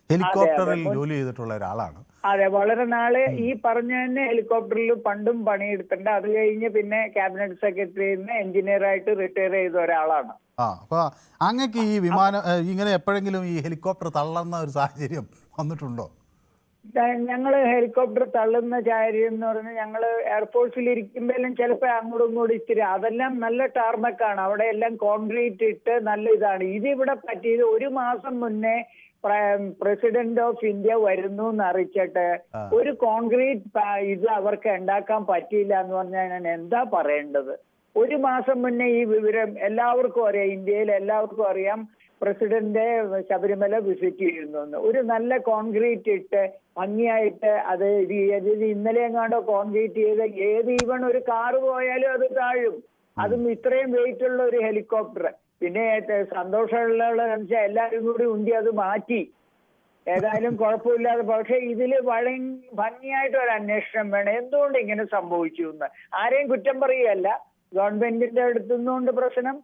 ഹെലികോപ്റ്ററിൽ ജോലി ചെയ്തിട്ടുള്ള ഒരാളാണ്. അതെ, വളരെ നാള് ഈ പറഞ്ഞ തന്നെ ഹെലികോപ്റ്ററിൽ പണ്ടും പണിയെടുത്തിട്ടുണ്ട്. അത് കഴിഞ്ഞ് പിന്നെ ക്യാബിനറ്റ് സെക്രട്ടറിയിൽ നിന്ന് എഞ്ചിനീയർ ആയിട്ട് റിട്ടയർ ചെയ്ത ഒരാളാണ്. അപ്പൊ അങ്ങക്ക് ഈ വിമാനം ഇങ്ങനെ എപ്പോഴെങ്കിലും ഈ ഹെലികോപ്റ്റർ തള്ളുന്ന ഒരു സാഹചര്യം വന്നിട്ടുണ്ടോ? ഞങ്ങള് ഹെലികോപ്റ്റർ തള്ളുന്ന കാര്യം എന്ന് പറഞ്ഞാൽ ഞങ്ങള് എയർഫോഴ്സിൽ ഇരിക്കുമ്പോഴും ചിലപ്പോ അങ്ങോട്ടും ഇങ്ങോട്ടും ഇത്തിരി അതെല്ലാം നല്ല ടാർമക്കാണ്, അവിടെ എല്ലാം കോൺക്രീറ്റ് ഇട്ട് നല്ല ഇതാണ്. ഇതിവിടെ പറ്റിയത് 1 മാസം മുന്നേ പ്രസിഡന്റ് ഓഫ് ഇന്ത്യ വരുന്നു എന്ന് അറിയിച്ചിട്ട് ഒരു കോൺക്രീറ്റ് ഇത് അവർക്ക് ഉണ്ടാക്കാൻ പറ്റിയില്ല എന്ന് പറഞ്ഞാൽ ഞാൻ എന്താ പറയേണ്ടത്? 1 മാസം മുന്നേ ഈ വിവരം എല്ലാവർക്കും അറിയാം, ഇന്ത്യയിൽ എല്ലാവർക്കും അറിയാം പ്രസിഡന്റ് ശബരിമല വിസിറ്റ് ചെയ്യുന്നു. ഒരു നല്ല കോൺക്രീറ്റ് ഇട്ട് ഭംഗിയായിട്ട് അത് ഇന്നലെ എങ്ങാണ്ടോ കോൺക്രീറ്റ് ചെയ്ത് ഈവൺ ഒരു കാറ് പോയാലും അത് താഴും. അതും ഇത്രയും വെയിറ്റ് ഉള്ള ഒരു ഹെലികോപ്റ്റർ. പിന്നെ സന്തോഷമുള്ള എല്ലാവരും കൂടി ഉണ്ടി അത് മാറ്റി. ഏതായാലും കുഴപ്പമില്ലാതെ. പക്ഷെ ഇതില് ഭംഗിയായിട്ട് ഒരു അന്വേഷണം വേണം, എന്തുകൊണ്ട് ഇങ്ങനെ സംഭവിച്ചു എന്ന്. ആരെയും കുറ്റം പറയുകയല്ല, ഗവൺമെന്റിന്റെ അടുത്തുനിന്നുകൊണ്ട് പ്രശ്നം.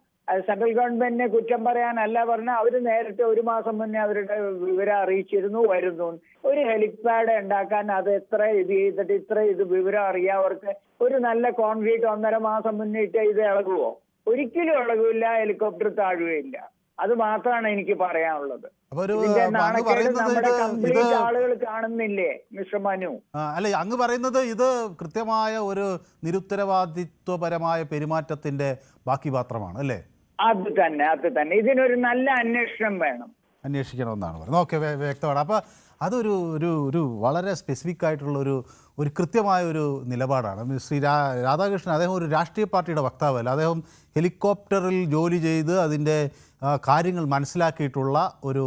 സെൻട്രൽ ഗവൺമെന്റിനെ കുറ്റം പറയാനല്ല പറഞ്ഞാൽ അവര് നേരിട്ട് 1 മാസം മുന്നേ അവരുടെ വിവരം അറിയിച്ചിരുന്നു വരുന്നു. ഒരു ഹെലിപാഡ് ഉണ്ടാക്കാൻ അത് എത്ര ഇത് ചെയ്തിട്ട് ഇത്ര ഇത് വിവരം അറിയാവർക്ക് ഒരു നല്ല കോൺക്രീറ്റ് 1.5 മാസം മുന്നിട്ട് ഇത് ഇളകുവോ? ഒരിക്കലും ഇളകില്ല, ഹെലികോപ്റ്റർ താഴുകയില്ല. അത് മാത്രമാണ് എനിക്ക് പറയാനുള്ളത്. ഇതിന്റെ നാണക്കേട് നമ്മുടെ കംപ്ലീറ്റ് ആളുകൾ കാണുന്നില്ലേ മിസ്റ്റർ മനു? അല്ലെ, അങ്ങ് പറയുന്നത് ഇത് കൃത്യമായ ഒരു നിരുത്തരവാദിത്വപരമായ പെരുമാറ്റത്തിന്റെ ബാക്കി പാത്രമാണ് അല്ലേ? അത് തന്നെ. ഇതിനൊരു നല്ല അന്വേഷണം വേണം, അന്വേഷിക്കണമെന്നാണ് പറയുന്നത്. ഓക്കെ, വ്യക്തമാണ്. അപ്പോൾ അതൊരു ഒരു ഒരു വളരെ സ്പെസിഫിക് ആയിട്ടുള്ള ഒരു കൃത്യമായ ഒരു നിലപാടാണ്. ശ്രീ രാധാകൃഷ്ണൻ അദ്ദേഹം ഒരു രാഷ്ട്രീയ പാർട്ടിയുടെ വക്താവല്ല, അദ്ദേഹം ഹെലികോപ്റ്ററിൽ ജോലി ചെയ്ത് അതിൻ്റെ കാര്യങ്ങൾ മനസ്സിലാക്കിയിട്ടുള്ള ഒരു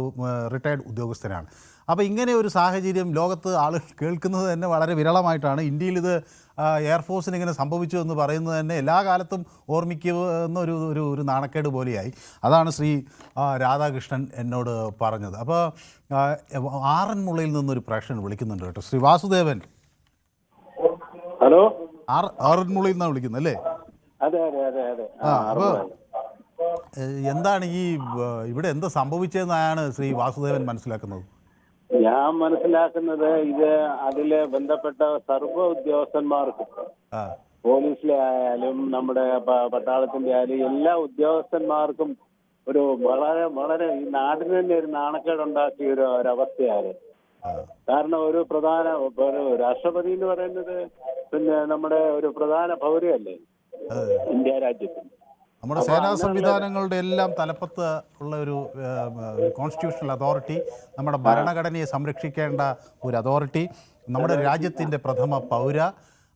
റിട്ടയർഡ് ഉദ്യോഗസ്ഥനാണ്. അപ്പോൾ ഇങ്ങനെ ഒരു സാഹചര്യം ലോകത്ത് ആളുകൾ കേൾക്കുന്നത് തന്നെ വളരെ വിരളമായിട്ടാണ്. ഇന്ത്യയിൽ ഇത് എയർഫോഴ്സിന് ഇങ്ങനെ സംഭവിച്ചു എന്ന് പറയുന്നത് തന്നെ എല്ലാ കാലത്തും ഓർമ്മിക്കുന്ന ഒരു നാണക്കേട് പോലെയായി. അതാണ് ശ്രീ രാധാകൃഷ്ണൻ എന്നോട് പറഞ്ഞത്. അപ്പോൾ ആറന്മുളയിൽ നിന്നൊരു പ്രേക്ഷകൻ വിളിക്കുന്നുണ്ട് കേട്ടോ, ശ്രീ വാസുദേവൻ. ഹലോ, ആറന്മുളയിൽ നിന്നാണ് വിളിക്കുന്നത് അല്ലേ? അതെ അതെ അതെ അതെ. അപ്പോൾ എന്താണ് ഇവിടെ എന്താ സംഭവിച്ചതെന്നാണ് ശ്രീ വാസുദേവൻ മനസ്സിലാക്കുന്നത്? ഞാൻ മനസ്സിലാക്കുന്നത് ഇത് അതില് ബന്ധപ്പെട്ട സർവ്വ ഉദ്യോഗസ്ഥന്മാർക്കും, പോലീസിലെ ആയാലും നമ്മുടെ പട്ടാളത്തിന്റെ ആയാലും എല്ലാ ഉദ്യോഗസ്ഥന്മാർക്കും ഒരു വളരെ വളരെ ഈ നാടിന് തന്നെ ഒരു നാണക്കേടുണ്ടാക്കിയ ഒരവസ്ഥയാണ്. കാരണം ഒരു രാഷ്ട്രപതി എന്ന് പറയുന്നത് പിന്നെ നമ്മുടെ ഒരു പ്രധാന പൗരയല്ലേ ഇന്ത്യ രാജ്യത്തിന്. നമ്മുടെ സേനാ സംവിധാനങ്ങളുടെ എല്ലാം തലപ്പത്ത് ഉള്ള ഒരു കോൺസ്റ്റിറ്റ്യൂഷണൽ അതോറിറ്റി, നമ്മുടെ ഭരണഘടനയെ സംരക്ഷിക്കേണ്ട ഒരു അതോറിറ്റി, നമ്മുടെ രാജ്യത്തിൻ്റെ പ്രഥമ പൗര.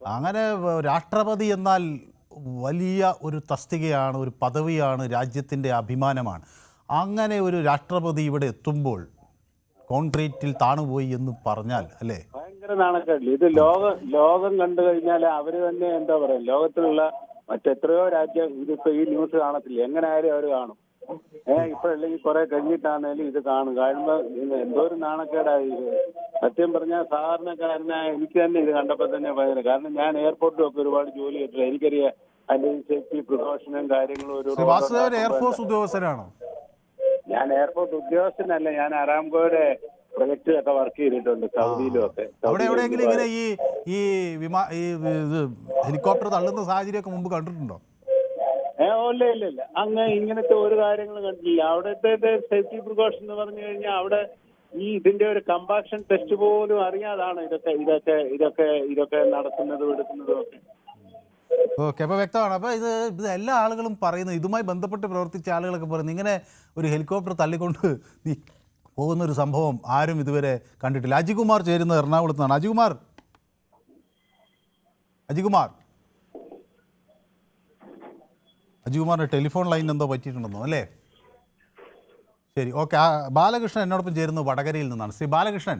അങ്ങനെ രാഷ്ട്രപതി എന്നാൽ വലിയ ഒരു തസ്തികയാണ്, ഒരു പദവിയാണ്, രാജ്യത്തിൻ്റെ അഭിമാനമാണ്. അങ്ങനെ ഒരു രാഷ്ട്രപതി ഇവിടെ എത്തുമ്പോൾ കോൺക്രീറ്റിൽ താണുപോയി എന്ന് പറഞ്ഞാൽ അല്ലേ ഭയങ്കര നാണക്കേടില്ല. ഇത് ലോകം കണ്ടു കഴിഞ്ഞാൽ അവര് തന്നെ എന്താ പറയാ, ലോകത്തിലുള്ള മറ്റെത്രയോ രാജ്യം ഇതിപ്പോ ഈ ന്യൂസ് കാണത്തില്ല, എങ്ങനെ ആയാലും അവർ കാണും. ഇപ്പോഴല്ലെങ്കിൽ കുറെ കഴിഞ്ഞിട്ടാണേലും ഇത് കാണുമ്പോൾ എന്തോ ഒരു നാണക്കേടായി. സത്യം പറഞ്ഞാൽ സാധാരണക്കാരനായ എനിക്ക് തന്നെ ഇത് കണ്ടപ്പോൾ തന്നെ ഭയങ്കര, കാരണം ഞാൻ എയർപോർട്ടിലും ഒക്കെ ഒരുപാട് ജോലി ചെയ്തിട്ടില്ല, എനിക്കറിയാം അതിന്റെ സേഫ്റ്റി പ്രിക്കോഷനും കാര്യങ്ങളും. എയർഫോഴ്സ് ഉദ്യോഗസ്ഥനാണോ? ഞാൻ എയർപോർട്ട് ഉദ്യോഗസ്ഥനല്ല, ഞാൻ അരാംകോയുടെ പ്രൊജക്റ്റിലൊക്കെ വർക്ക് ചെയ്തിട്ടുണ്ട്, സൗദിയിലും ഒക്കെ. അവിടെ എവിടെയെങ്കിലും ഇങ്ങനെ ഈ ഹെലികോപ്റ്റർ തള്ളുന്ന സാഹചര്യമൊക്കെ മുമ്പ് കണ്ടിട്ടുണ്ടോ? ഇല്ല. അങ്ങ് ഇങ്ങനത്തെ ഒരു കാര്യങ്ങളും കണ്ടില്ല. അവിടുത്തെ സേഫ്റ്റി പ്രിക്കോഷൻ എന്ന് പറഞ്ഞു കഴിഞ്ഞാൽ അവിടെ ഈ ഇതിന്റെ ഒരു കമ്പാക്ഷൻ ടെസ്റ്റ് പോലും അറിയാതാണ് ഇതൊക്കെ നടത്തുന്നതും എടുക്കുന്നതും ഒക്കെ. ഓക്കെ, അപ്പോൾ വ്യക്തമാണ്. അപ്പോൾ ഇത് എല്ലാ ആളുകളും പറയുന്നത്, ഇതുമായി ബന്ധപ്പെട്ട് പ്രവർത്തിച്ച ആളുകളൊക്കെ പറയുന്നത്, ഇങ്ങനെ ഒരു ഹെലികോപ്റ്റർ തള്ളിക്കൊണ്ട് പോകുന്നൊരു സംഭവം ആരും ഇതുവരെ കണ്ടിട്ടില്ല. അജികുമാർ ചേരുന്നത് എറണാകുളത്ത് നിന്നാണ്. അജികുമാറിൻ്റെ ടെലിഫോൺ ലൈൻ എന്തോ പറ്റിയിട്ടുണ്ടെന്നോ അല്ലേ? ശരി, ഓക്കെ. ബാലകൃഷ്ണൻ എന്നോടൊപ്പം ചേരുന്നത് വടകരയിൽ നിന്നാണ്. ശ്രീ ബാലകൃഷ്ണൻ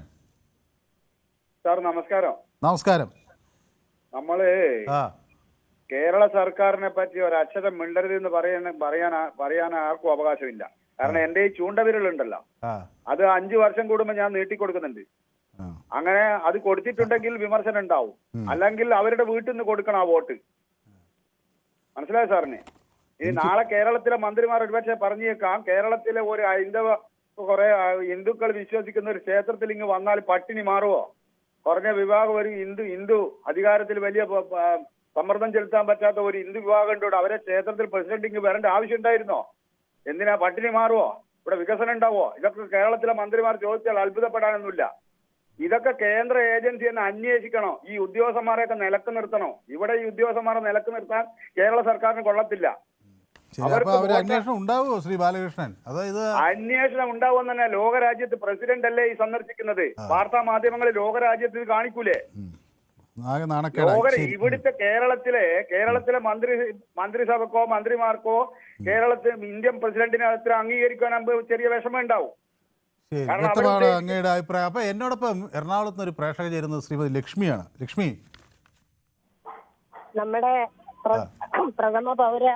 സാർ നമസ്കാരം. നമസ്കാരം. നമ്മള് കേരള സർക്കാരിനെ പറ്റി ഒരക്ഷരം മിണ്ടരുതെന്ന് പറയാൻ ആർക്കും അവകാശമില്ല. കാരണം എന്റെ ഈ ചൂണ്ടവിരലുണ്ടല്ലോ, അത് 5 വർഷം കൂടുമ്പോ ഞാൻ നീട്ടിക്കൊടുക്കുന്നുണ്ട്. അങ്ങനെ അത് കൊടുത്തിട്ടുണ്ടെങ്കിൽ വിമർശനം ഉണ്ടാവും, അല്ലെങ്കിൽ അവരുടെ വീട്ടിൽ നിന്ന് കൊടുക്കണം ആ വോട്ട്. മനസ്സിലായോ സാറിന്? ഇനി നാളെ കേരളത്തിലെ മന്ത്രിമാർ ഒരുപക്ഷെ പറഞ്ഞേക്കാം, കേരളത്തിലെ ഒരു കുറെ ഹിന്ദുക്കൾ വിശ്വസിക്കുന്ന ഒരു ക്ഷേത്രത്തിൽ ഇങ്ങ് വന്നാൽ പട്ടിണി മാറുമോ? കുറഞ്ഞ വിഭാഗം ഒരു ഹിന്ദു അധികാരത്തിൽ വലിയ സമ്മർദ്ദം ചെലുത്താൻ പറ്റാത്ത ഒരു ഹിന്ദു വിഭാഗം ഉണ്ട്, അവരെ ക്ഷേത്രത്തിൽ പ്രസിഡന്റ് ഇങ്ങ് വരേണ്ട ആവശ്യം ഉണ്ടായിരുന്നോ? എന്തിനാ പട്ടിണി മാറുമോ? ഇവിടെ വികസനം ഉണ്ടാവോ? ഇതൊക്കെ കേരളത്തിലെ മന്ത്രിമാർ ചോദിച്ചാൽ അത്ഭുതപ്പെടാനൊന്നുമില്ല. ഇതൊക്കെ കേന്ദ്ര ഏജൻസി തന്നെ അന്വേഷിക്കണോ? ഈ ഉദ്യോഗസ്ഥന്മാരെയൊക്കെ നിലക്ക് നിർത്തണോ? ഇവിടെ ഈ ഉദ്യോഗസ്ഥന്മാരെ നിലക്ക് നിർത്താൻ കേരള സർക്കാരിന് കൊള്ളത്തില്ല. അന്വേഷണം ഉണ്ടാവുമോ ശ്രീ ബാലകൃഷ്ണൻ? അതായത് അന്വേഷണം ഉണ്ടാവുമെന്ന് തന്നെ ലോകരാജ്യത്ത് പ്രസിഡന്റ് അല്ലേ ഈ സന്ദർശിക്കുന്നത്? വാർത്താ മാധ്യമങ്ങളിൽ ലോകരാജ്യത്ത് ഇത് കാണിക്കൂലേ? ഇവിടുത്തെ കേരളത്തിലെ മന്ത്രിസഭക്കോ മന്ത്രിമാർക്കോ കേരളത്തിൽ ഇന്ത്യൻ പ്രസിഡന്റിനെ അത്ര അംഗീകരിക്കാൻ ചെറിയ വിഷമം ഉണ്ടാവും. വ്യക്തമാണ് അങ്ങയുടെ അഭിപ്രായം. അപ്പൊ എന്നോടൊപ്പം എറണാകുളത്ത് ഒരു പ്രേക്ഷക ചേരുന്നത് ശ്രീമതി ലക്ഷ്മിയാണ്. ലക്ഷ്മി, നമ്മുടെ പ്രഥമ പൗര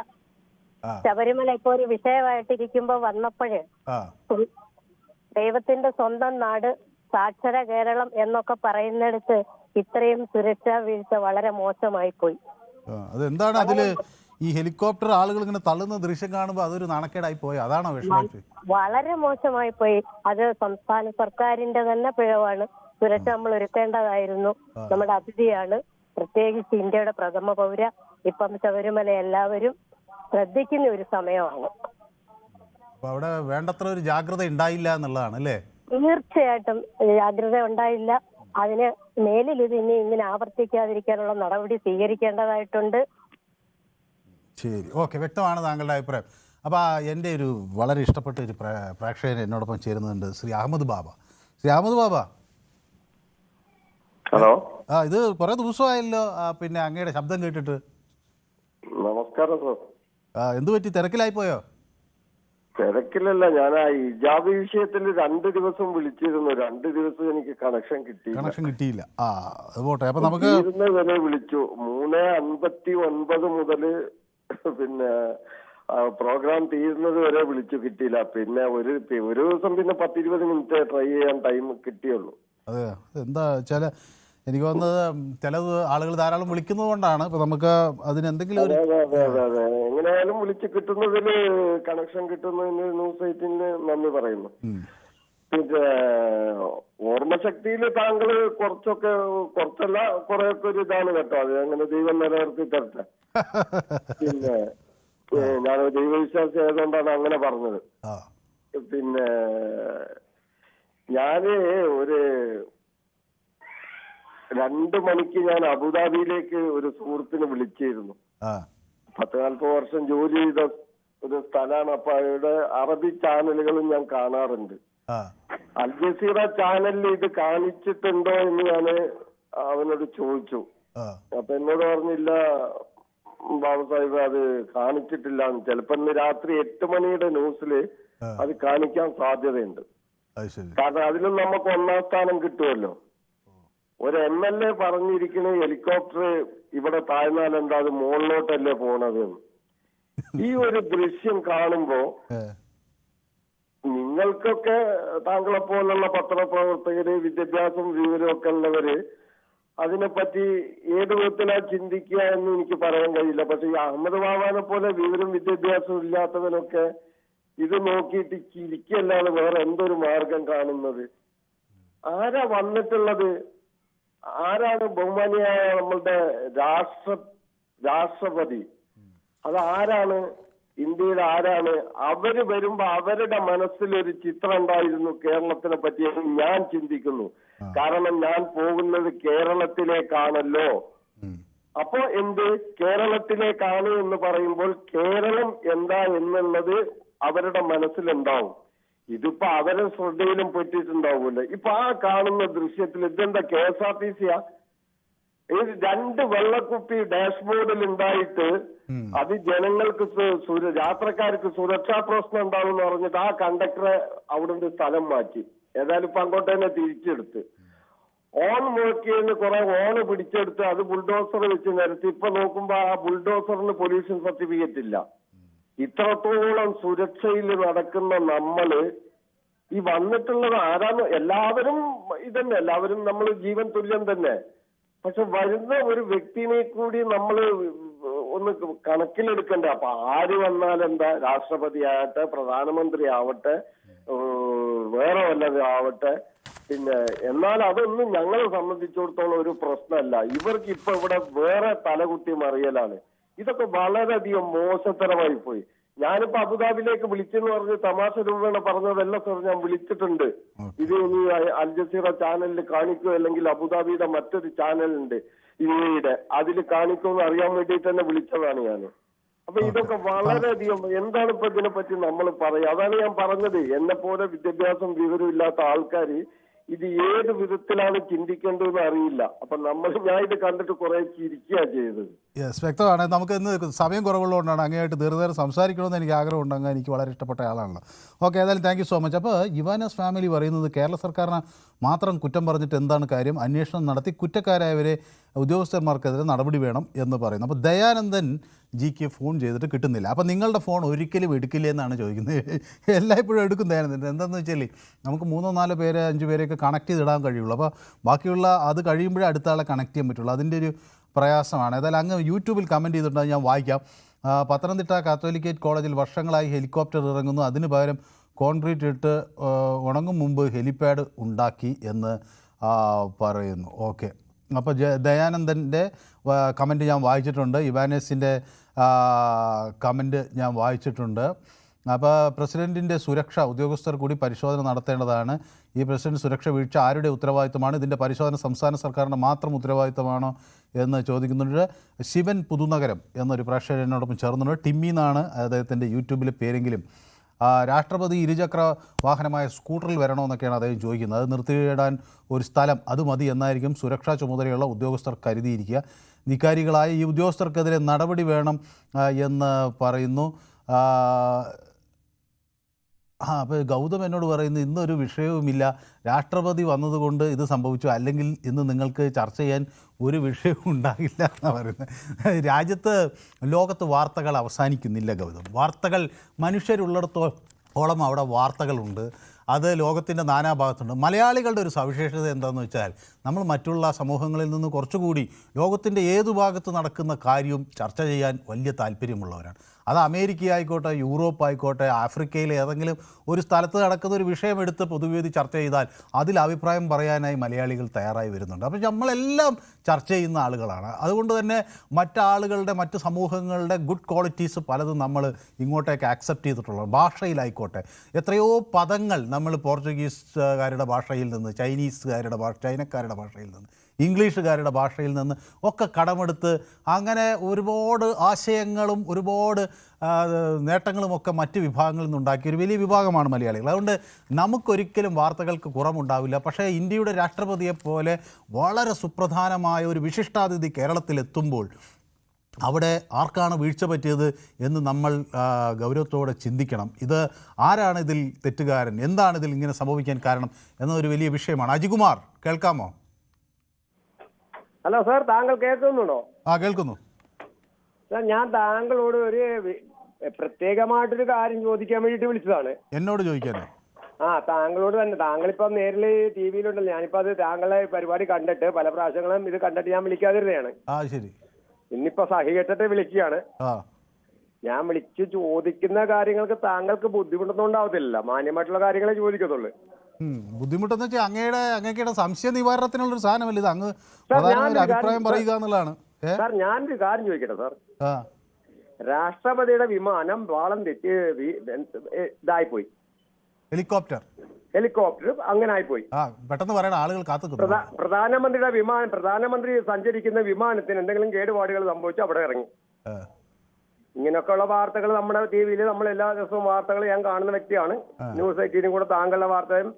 ശബരിമല ഇപ്പൊ ഒരു വിഷയമായിട്ടിരിക്കുമ്പോ വന്നപ്പോഴ് ദൈവത്തിന്റെ സ്വന്തം നാട് സാക്ഷര കേരളം എന്നൊക്കെ പറയുന്നിടത്ത് ഇത്രയും സുരക്ഷാ വീഴ്ച വളരെ മോശമായി പോയി. അതെന്താണ് അതില് ഈ ഹെലികോപ്റ്റർ ആളുകൾ ഇങ്ങനെ തള്ളുന്ന ദൃശ്യം കാണുമ്പോൾ അതൊരു നാണക്കേടായി പോയി, അതാണോ വിഷയം? വളരെ മോശമായി പോയി. അത് സംസ്ഥാന സർക്കാരിന്റെ തന്നെ പിഴവാണ്. സുരക്ഷ നമ്മൾ ഒരുക്കേണ്ടതായിരുന്നു. നമ്മുടെ അതിഥിയാണ്, പ്രത്യേകിച്ച് ഇന്ത്യയുടെ പ്രഥമ പൗര. ഇപ്പം ശബരിമല എല്ലാവരും ശ്രദ്ധിക്കുന്ന ഒരു സമയമാണ്. അവിടെ വേണ്ടത്ര ഒരു ജാഗ്രത ഉണ്ടായില്ല എന്നുള്ളതാണ് അല്ലേ? തീർച്ചയായിട്ടും ജാഗ്രത ഉണ്ടായില്ല. അതിന് മേലിൽ ഇത് ഇനി ഇങ്ങനെ ആവർത്തിക്കാതിരിക്കാനുള്ള നടപടി സ്വീകരിക്കേണ്ടതായിട്ടുണ്ട്. ശരി, ഓക്കെ, വ്യക്തമാണ് താങ്കളുടെ അഭിപ്രായം. അപ്പോൾ എൻ്റെ ഒരു വളരെ ഇഷ്ടപ്പെട്ട ഒരു പ്രേക്ഷകൻ എന്നോടൊപ്പം ചേരുന്നുണ്ട്, ശ്രീ അഹമ്മദ് ബാബ. ശ്രീ അഹമ്മദ് ബാബ, ഹലോ. ഇത് കുറേ ദിവസമായല്ലോ പിന്നെ അങ്ങയുടെ ശബ്ദം കേട്ടിട്ട്. നമസ്കാരം സാർ. എന്തു പറ്റി, തിരക്കിലായി പോയോ? തിരക്കിലല്ല, ഞാൻ ആ ഹിജാബ് വിഷയത്തിൽ 2 ദിവസം വിളിച്ചിരുന്നു. 2 ദിവസം എനിക്ക് കണക്ഷൻ കിട്ടിയില്ല. പോട്ടെ. അപ്പൊ നമുക്ക് വരെ വിളിച്ചു. 3:59 മുതൽ പിന്നെ പ്രോഗ്രാം തീരുന്നത് വരെ വിളിച്ചു, കിട്ടിയില്ല. പിന്നെ ഒരു ദിവസം പിന്നെ 10-20 മിനിറ്റ് ട്രൈ ചെയ്യാൻ ടൈം കിട്ടിയുള്ളൂ. അതെ, എന്താ വെച്ചാൽ എനിക്ക് തോന്നുന്നത് ചില ആളുകൾ ധാരാളം വിളിക്കുന്നത് കൊണ്ടാണ്. ഇപ്പൊ നമുക്ക് അതിനെന്തെങ്കിലും എങ്ങനെയായാലും വിളിച്ച് കിട്ടുന്നതിൽ കണക്ഷൻ കിട്ടുന്നതിന് ന്യൂസ് 18 നന്ദി പറയുന്നു. പിന്നെ ഓർമ്മശക്തിയിൽ താങ്കൾ കുറച്ചല്ല കുറെയൊക്കെ ഒരു ഇതാണ് കേട്ടോ. അത് അങ്ങനെ ദൈവം നിലനിർത്തി തരട്ടെ. പിന്നെ ഞാനൊരു ദൈവവിശ്വാസി ആയതുകൊണ്ടാണ് അങ്ങനെ പറഞ്ഞത്. പിന്നെ ഞാന് ഒരു 2 മണിക്ക് ഞാൻ അബുദാബിയിലേക്ക് ഒരു സുഹൃത്തിനെ വിളിച്ചിരുന്നു. 10-40 വർഷം ജോലി ചെയ്ത ഒരു സ്ഥലമാണ്. അപ്പൊ അവരുടെ അറബി ചാനലുകളും ഞാൻ കാണാറുണ്ട്. അൽ ജസീറ ചാനലിൽ ഇത് കാണിച്ചിട്ടുണ്ടോ എന്ന് ഞാൻ അവനോട് ചോദിച്ചു. അപ്പൊ എന്നോട് പറഞ്ഞില്ല ബാബു സാഹിബ്, അത് കാണിച്ചിട്ടില്ല. ചിലപ്പോ ഇന്ന് രാത്രി 8 മണിയുടെ ന്യൂസില് അത് കാണിക്കാൻ സാധ്യതയുണ്ട്. കാരണം അതിലും നമുക്ക് 1-ാം സ്ഥാനം കിട്ടുമല്ലോ. ഒരു MLA പറഞ്ഞിരിക്കുന്ന ഹെലികോപ്റ്റർ ഇവിടെ താഴ്ന്നാൽ എന്താ അത് മുകളിലോട്ടല്ലേ പോണത്. ഈ ഒരു ദൃശ്യം കാണുമ്പോ നിങ്ങൾക്കൊക്കെ താങ്കളെ പോലുള്ള പത്രപ്രവർത്തകര്, വിദ്യാഭ്യാസം വിവരമൊക്കെ ഉള്ളവര് അതിനെപ്പറ്റി ഏത് വിധത്തിലാ ചിന്തിക്കുക എന്ന് എനിക്ക് പറയാൻ കഴിയില്ല. പക്ഷെ ഈ അഹമ്മദ് ബാബാനെ പോലെ വിവരം വിദ്യാഭ്യാസം ഇല്ലാത്തവനൊക്കെ ഇത് നോക്കിയിട്ട് ചിരിക്കല്ലാതെ വേറെ എന്തൊരു മാർഗം കാണുന്നത്? ആരാ വന്നിട്ടുള്ളത്? ആരാണ് ബഹുമാനിയായ നമ്മളുടെ രാഷ്ട്രപതി? അത് ആരാണ്? ഇന്ത്യയുടെ ആരാണ്? അവര് വരുമ്പോ അവരുടെ മനസ്സിലൊരു ചിത്രം ഉണ്ടായിരുന്നു കേരളത്തിനെ പറ്റി ഞാൻ ചിന്തിക്കുന്നു. കാരണം ഞാൻ പോകുന്നത് കേരളത്തിലേക്കാണല്ലോ. അപ്പോ കേരളത്തിലേക്കാണ് എന്ന് പറയുമ്പോൾ കേരളം എന്താ എന്നുള്ളത് അവരുടെ മനസ്സിലുണ്ടാവും. ഇതിപ്പോ അവരെ ശ്രദ്ധയിലും പെട്ടിട്ടുണ്ടാവൂല്ലോ. ഇപ്പൊ ആ കാണുന്ന ദൃശ്യത്തിൽ ഇതെന്താ KSRTC-യാ? ഇത് 2 വെള്ളക്കുപ്പി ഡാഷ്ബോർഡിൽ ഉണ്ടായിട്ട് അത് ജനങ്ങൾക്ക് യാത്രക്കാർക്ക് സുരക്ഷാ പ്രശ്നം ഉണ്ടാവും എന്ന് പറഞ്ഞിട്ട് ആ കണ്ടക്ടറെ അവിടുന്ന് സ്ഥലം മാറ്റി. ഏതായാലും ഇപ്പൊ അങ്ങോട്ട് തന്നെ തിരിച്ചെടുത്ത് ഓൺ നോക്കിയതിന് കുറെ ഓണ് പിടിച്ചെടുത്ത് അത് ബുൾഡോസർ വെച്ച് നിരത്തി. ഇപ്പൊ നോക്കുമ്പോ ആ ബുൾഡോസറിന് പൊല്യൂഷൻ സർട്ടിഫിക്കറ്റ് ഇല്ല. ഇത്രത്തോളം സുരക്ഷയിൽ നടക്കുന്ന നമ്മള് ഈ വന്നിട്ടുള്ളത് ആരാന്ന് എല്ലാവരും ഇതന്നെ, എല്ലാവരും നമ്മൾ ജീവൻ തുല്യം തന്നെ. പക്ഷെ വരുന്ന ഒരു വ്യക്തിനെ കൂടി നമ്മൾ ഒന്ന് കണക്കിലെടുക്കണ്ടേ? അപ്പൊ ആര് വന്നാലെന്താ? രാഷ്ട്രപതി ആവട്ടെ, പ്രധാനമന്ത്രി ആവട്ടെ, വേറെ വല്ലതും ആവട്ടെ. പിന്നെ എന്നാൽ അതൊന്നും ഞങ്ങളെ സംബന്ധിച്ചിടത്തോളം ഒരു പ്രശ്നമല്ല. ഇവർക്ക് ഇപ്പൊ ഇവിടെ വേറെ തലകുത്തി മറിയലാണ്. ഇതൊക്കെ വളരെയധികം മോശത്തരമായി പോയി. ഞാനിപ്പോ അബുദാബിയിലേക്ക് വിളിച്ചെന്ന് പറഞ്ഞ് തമാശ രൂപേണ പറഞ്ഞതല്ല സർ, ഞാൻ വിളിച്ചിട്ടുണ്ട്. ഇത് ഇനി അൽ ജസീറ ചാനലിൽ കാണിക്കോ അല്ലെങ്കിൽ അബുദാബിയുടെ മറ്റൊരു ചാനലുണ്ട് ഇന്ത്യയുടെ, അതിൽ കാണിക്കുമെന്ന് അറിയാൻ വേണ്ടിയിട്ട് തന്നെ വിളിച്ചതാണ് ഞാൻ. അപ്പൊ ഇതൊക്കെ വളരെയധികം എന്താണ് ഇപ്പൊ ഇതിനെപ്പറ്റി നമ്മൾ പറയുക? അതാണ് ഞാൻ പറഞ്ഞത്, എന്നെ പോലെ വിദ്യാഭ്യാസം വിവരം ഇല്ലാത്ത ആൾക്കാർ ഇത് ഏത് വിധത്തിലാണ് ചിന്തിക്കേണ്ടതെന്ന് അറിയില്ല. അപ്പൊ ഞാൻ ഇത് കണ്ടിട്ട് കുറെ ചിരിക്കുക ചെയ്തത്. യെസ്, വ്യക്തമാണ്. നമുക്ക് ഇന്ന് സമയം കുറവുള്ളതുകൊണ്ടാണ് അങ്ങേയായിട്ട് ദീർഘനേരം സംസാരിക്കണമെന്ന് എനിക്ക് ആഗ്രഹമുണ്ട്. അങ്ങ് എനിക്ക് വളരെ ഇഷ്ടപ്പെട്ട ആളാണല്ലോ. ഓക്കെ, ഏതായാലും താങ്ക് യു സോ മച്ച്. അപ്പോൾ ഇവാനസ് ഫാമിലി പറയുന്നത് കേരള സർക്കാരിനെ മാത്രം കുറ്റം പറഞ്ഞിട്ട് എന്താണ് കാര്യം, അന്വേഷണം നടത്തി കുറ്റക്കാരായവരെ ഉദ്യോഗസ്ഥന്മാർക്കെതിരെ നടപടി വേണം എന്ന് പറയുന്നു. അപ്പോൾ ദയാനന്ദൻ ജിക്ക് ഫോൺ ചെയ്തിട്ട് കിട്ടുന്നില്ല. അപ്പോൾ നിങ്ങളുടെ ഫോൺ ഒരിക്കലും എടുക്കില്ല എന്നാണ് ചോദിക്കുന്നത്. എല്ലായ്പ്പോഴും എടുക്കും ദയാനന്ദൻ. എന്താണെന്ന് വെച്ചാൽ നമുക്ക് 3-4 പേര് 5 പേരെയൊക്കെ കണക്ട് ചെയ്തിടാൻ കഴിയുള്ളൂ. അപ്പോൾ ബാക്കിയുള്ള അത് കഴിയുമ്പോഴേ അടുത്ത ആളെ കണക്ട് ചെയ്യാൻ പറ്റുള്ളൂ. അതിൻ്റെ ഒരു പ്രയാസമാണ്. ഏതായാലും അങ്ങ് യൂട്യൂബിൽ കമൻറ്റ് ചെയ്തിട്ടുണ്ടെങ്കിൽ ഞാൻ വായിക്കാം. പത്തനംതിട്ട കാത്തോലിക്കേറ്റ് കോളേജിൽ വർഷങ്ങളായി ഹെലികോപ്റ്റർ ഇറങ്ങുന്നു, അതിന് പകരം കോൺക്രീറ്റ് ഇട്ട് ഉണങ്ങും മുമ്പ് ഹെലിപാഡ് ഉണ്ടാക്കി എന്ന് പറയുന്നു. ഓക്കെ, അപ്പോൾ ദയാനന്ദൻ്റെ കമൻറ്റ് ഞാൻ വായിച്ചിട്ടുണ്ട്. ഇവാനസിൻ്റെ കമൻറ്റ് ഞാൻ വായിച്ചിട്ടുണ്ട്. അപ്പോൾ പ്രസിഡൻറ്റിൻ്റെ സുരക്ഷ ഉദ്യോഗസ്ഥർ കൂടി പരിശോധന നടത്തേണ്ടതാണ്. ഈ പ്രസിഡന്റ് സുരക്ഷ വീഴ്ച ആരുടെ ഉത്തരവാദിത്തമാണ്? ഇതിൻ്റെ പരിശോധന സംസ്ഥാന സർക്കാരിൻ്റെ മാത്രം ഉത്തരവാദിത്തമാണോ എന്ന് ചോദിക്കുന്നുണ്ട്. ശിവൻ പുതുനഗരം എന്നൊരു പ്രേക്ഷകൻ എന്നോടൊപ്പം ചേർന്നുണ്ട്. ടിമ്മി എന്നാണ് അദ്ദേഹത്തിൻ്റെ യൂട്യൂബിലെ പേരെങ്കിലും. രാഷ്ട്രപതി ഇരുചക്ര വാഹനമായ സ്കൂട്ടറിൽ വരണമെന്നൊക്കെയാണ് അദ്ദേഹം ചോദിക്കുന്നത്. അത് നിർത്തിയിടാൻ ഒരു സ്ഥലം അത് മതി എന്നായിരിക്കും സുരക്ഷാ ചുമതലയുള്ള ഉദ്യോഗസ്ഥർ കരുതിയിരിക്കുക. ധിക്കാരികളായ ഈ ഉദ്യോഗസ്ഥർക്കെതിരെ നടപടി വേണം എന്ന് പറയുന്നു. അപ്പോൾ ഗൗതം എന്നോട് പറയുന്നു ഇന്നൊരു വിഷയവുമില്ല, രാഷ്ട്രപതി വന്നതുകൊണ്ട് ഇത് സംഭവിച്ചു, അല്ലെങ്കിൽ ഇന്ന് നിങ്ങൾക്ക് ചർച്ച ചെയ്യാൻ ഒരു വിഷയവും ഉണ്ടാകില്ല എന്നാണ് പറയുന്നത്. ലോകത്ത് വാർത്തകൾ അവസാനിക്കുന്നില്ല ഗൗതം. വാർത്തകൾ മനുഷ്യരുള്ളിടത്തോളം അവിടെ വാർത്തകളുണ്ട്. അത് ലോകത്തിൻ്റെ നാനാഭാഗത്തുണ്ട്. മലയാളികളുടെ ഒരു സവിശേഷത എന്താണെന്ന് വെച്ചാൽ നമ്മൾ മറ്റുള്ള സമൂഹങ്ങളിൽ നിന്ന് കുറച്ചുകൂടി ലോകത്തിൻ്റെ ഏതു ഭാഗത്ത് നടക്കുന്ന കാര്യവും ചർച്ച ചെയ്യാൻ വലിയ താല്പര്യമുള്ളവരാണ്. അത് അമേരിക്ക ആയിക്കോട്ടെ, യൂറോപ്പ് ആയിക്കോട്ടെ, ആഫ്രിക്കയിലെ ഏതെങ്കിലും ഒരു സ്ഥലത്ത് നടക്കുന്ന ഒരു വിഷയമെടുത്ത് പൊതുവേദി ചർച്ച ചെയ്താൽ അതിൽ അഭിപ്രായം പറയാനായി മലയാളികൾ തയ്യാറായി വരുന്നുണ്ട്. അപ്പോൾ നമ്മളെല്ലാം ചർച്ച ചെയ്യുന്ന ആളുകളാണ്. അതുകൊണ്ട് തന്നെ മറ്റാളുകളുടെ മറ്റ് സമൂഹങ്ങളുടെ ഗുഡ് ക്വാളിറ്റീസ് പലതും നമ്മൾ ഇങ്ങോട്ടേക്ക് ആക്സെപ്റ്റ് ചെയ്തിട്ടുള്ളത്. ഭാഷയിലായിക്കോട്ടെ, എത്രയോ പദങ്ങൾ നമ്മൾ പോർച്ചുഗീസുകാരുടെ ഭാഷയിൽ നിന്ന്, ചൈനക്കാരുടെ ഭാഷയിൽ നിന്ന്, ഇംഗ്ലീഷുകാരുടെ ഭാഷയിൽ നിന്ന് ഒക്കെ കടമെടുത്ത് അങ്ങനെ ഒരുപാട് ആശയങ്ങളും ഒരുപാട് നേട്ടങ്ങളുമൊക്കെ മറ്റ് വിഭാഗങ്ങളിൽ നിന്നുണ്ടാക്കിയ ഒരു വലിയ വിഭാഗമാണ് മലയാളികൾ. അതുകൊണ്ട് നമുക്കൊരിക്കലും വാർത്തകൾക്ക് കുറവുണ്ടാവില്ല. പക്ഷേ ഇന്ത്യയുടെ രാഷ്ട്രപതിയെപ്പോലെ വളരെ സുപ്രധാനമായ ഒരു വിശിഷ്ടാതിഥി കേരളത്തിലെത്തുമ്പോൾ അവിടെ ആർക്കാണ് വീഴ്ച പറ്റിയത് എന്ന് നമ്മൾ ഗൗരവത്തോടെ ചിന്തിക്കണം. ഇത് ആരാണ് ഇതിൽ തെറ്റുകാരൻ, എന്താണ് ഇതിൽ ഇങ്ങനെ സംഭവിക്കാൻ കാരണം എന്നൊരു വലിയ വിഷയമാണ്. അജികുമാർ, കേൾക്കാമോ? ഹലോ സാർ, താങ്കൾ കേൾക്കുന്നുണ്ടോ? കേൾക്കുന്നു സാർ. ഞാൻ താങ്കളോട് ഒരു പ്രത്യേകമായിട്ടൊരു കാര്യം ചോദിക്കാൻ വേണ്ടിട്ട് വിളിച്ചതാണ്. എന്നോട് ചോദിക്കാനോ? താങ്കളോട് തന്നെ. താങ്കളിപ്പോ നേരിൽ ടി വിയിലുണ്ടല്ലോ. ഞാനിപ്പോ അത് താങ്കളെ പരിപാടി കണ്ടിട്ട് പല പ്രാവശ്യങ്ങളും ഇത് കണ്ടിട്ട് ഞാൻ വിളിക്കാതിരുന്നതാണ്. ശരി. ഇന്നിപ്പോ സഹികെട്ടിട്ട് വിളിക്കുകയാണ്. ഞാൻ വിളിച്ച് ചോദിക്കുന്ന കാര്യങ്ങൾക്ക് താങ്കൾക്ക് ബുദ്ധിമുട്ടൊന്നും ഉണ്ടാവത്തില്ല. മാന്യമായിട്ടുള്ള കാര്യങ്ങളെ ചോദിക്കത്തുള്ളൂ. ബുദ്ധിമുട്ടെന്ന് വെച്ചാൽ അങ്ങയുടെ സംശയ നിവാരണത്തിനുള്ളൊരു സാധനമല്ല ഇത്. അങ്ങ് അഭിപ്രായം പറയുക എന്നുള്ളതാണ്. സാർ, ഞാനൊരു കാര്യം ചോദിക്കട്ടെ സാർ. രാഷ്ട്രപതിയുടെ വിമാനം വാളം തെറ്റി ഇതായിപ്പോയി, ഹെലികോപ്റ്റർ അങ്ങനെ ആയിപ്പോയി. പെട്ടെന്ന് പറയണ ആളുകൾ കാത്തു. പ്രധാനമന്ത്രിയുടെ വിമാനം, പ്രധാനമന്ത്രി സഞ്ചരിക്കുന്ന വിമാനത്തിന് എന്തെങ്കിലും കേടുപാടുകൾ സംഭവിച്ചു അവിടെ ഇറങ്ങി. ഇങ്ങനെയൊക്കെയുള്ള വാർത്തകൾ നമ്മുടെ ടി വിയിൽ നമ്മൾ എല്ലാ ദിവസവും വാർത്തകൾ ഞാൻ കാണുന്ന വ്യക്തിയാണ്. ന്യൂസ് 18 കൂടെ താങ്കളുടെ വാർത്തയും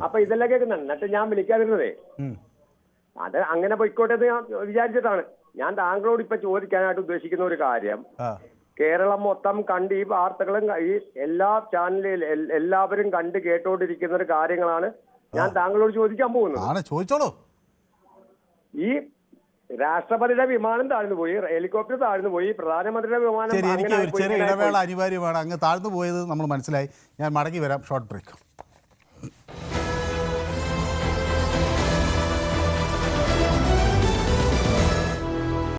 അപ്പൊ ഇതെല്ലാം കേൾക്കുന്നുണ്ട്. എന്നിട്ട് ഞാൻ വിളിക്കാതിരുന്നതേ അത് അങ്ങനെ പൊയ്ക്കോട്ടെ എന്ന് ഞാൻ വിചാരിച്ചിട്ടാണ്. ഞാൻ താങ്കളോട് ഇപ്പൊ ചോദിക്കാനായിട്ട് ഉദ്ദേശിക്കുന്ന ഒരു കാര്യം, കേരളം മൊത്തം കണ്ട് ഈ വാർത്തകളും ഈ എല്ലാ ചാനലിൽ എല്ലാവരും കണ്ട് കേട്ടോണ്ടിരിക്കുന്ന ഒരു കാര്യങ്ങളാണ് ഞാൻ താങ്കളോട് ചോദിക്കാൻ പോകുന്നത്. ചോദിച്ചോളൂ. ഈ രാഷ്ട്രപതിയുടെ വിമാനം താഴ്ന്നു പോയി, ഹെലികോപ്റ്റർ താഴ്ന്നു പോയി, പ്രധാനമന്ത്രിയുടെ വിമാനം ചെറിയ ഇടവേള അനിവാര്യമാണ്. അങ്ങ് താഴ്ന്നു പോയത് നമ്മൾ മനസ്സിലായി. ഞാൻ മടങ്ങി വരാം. Short break.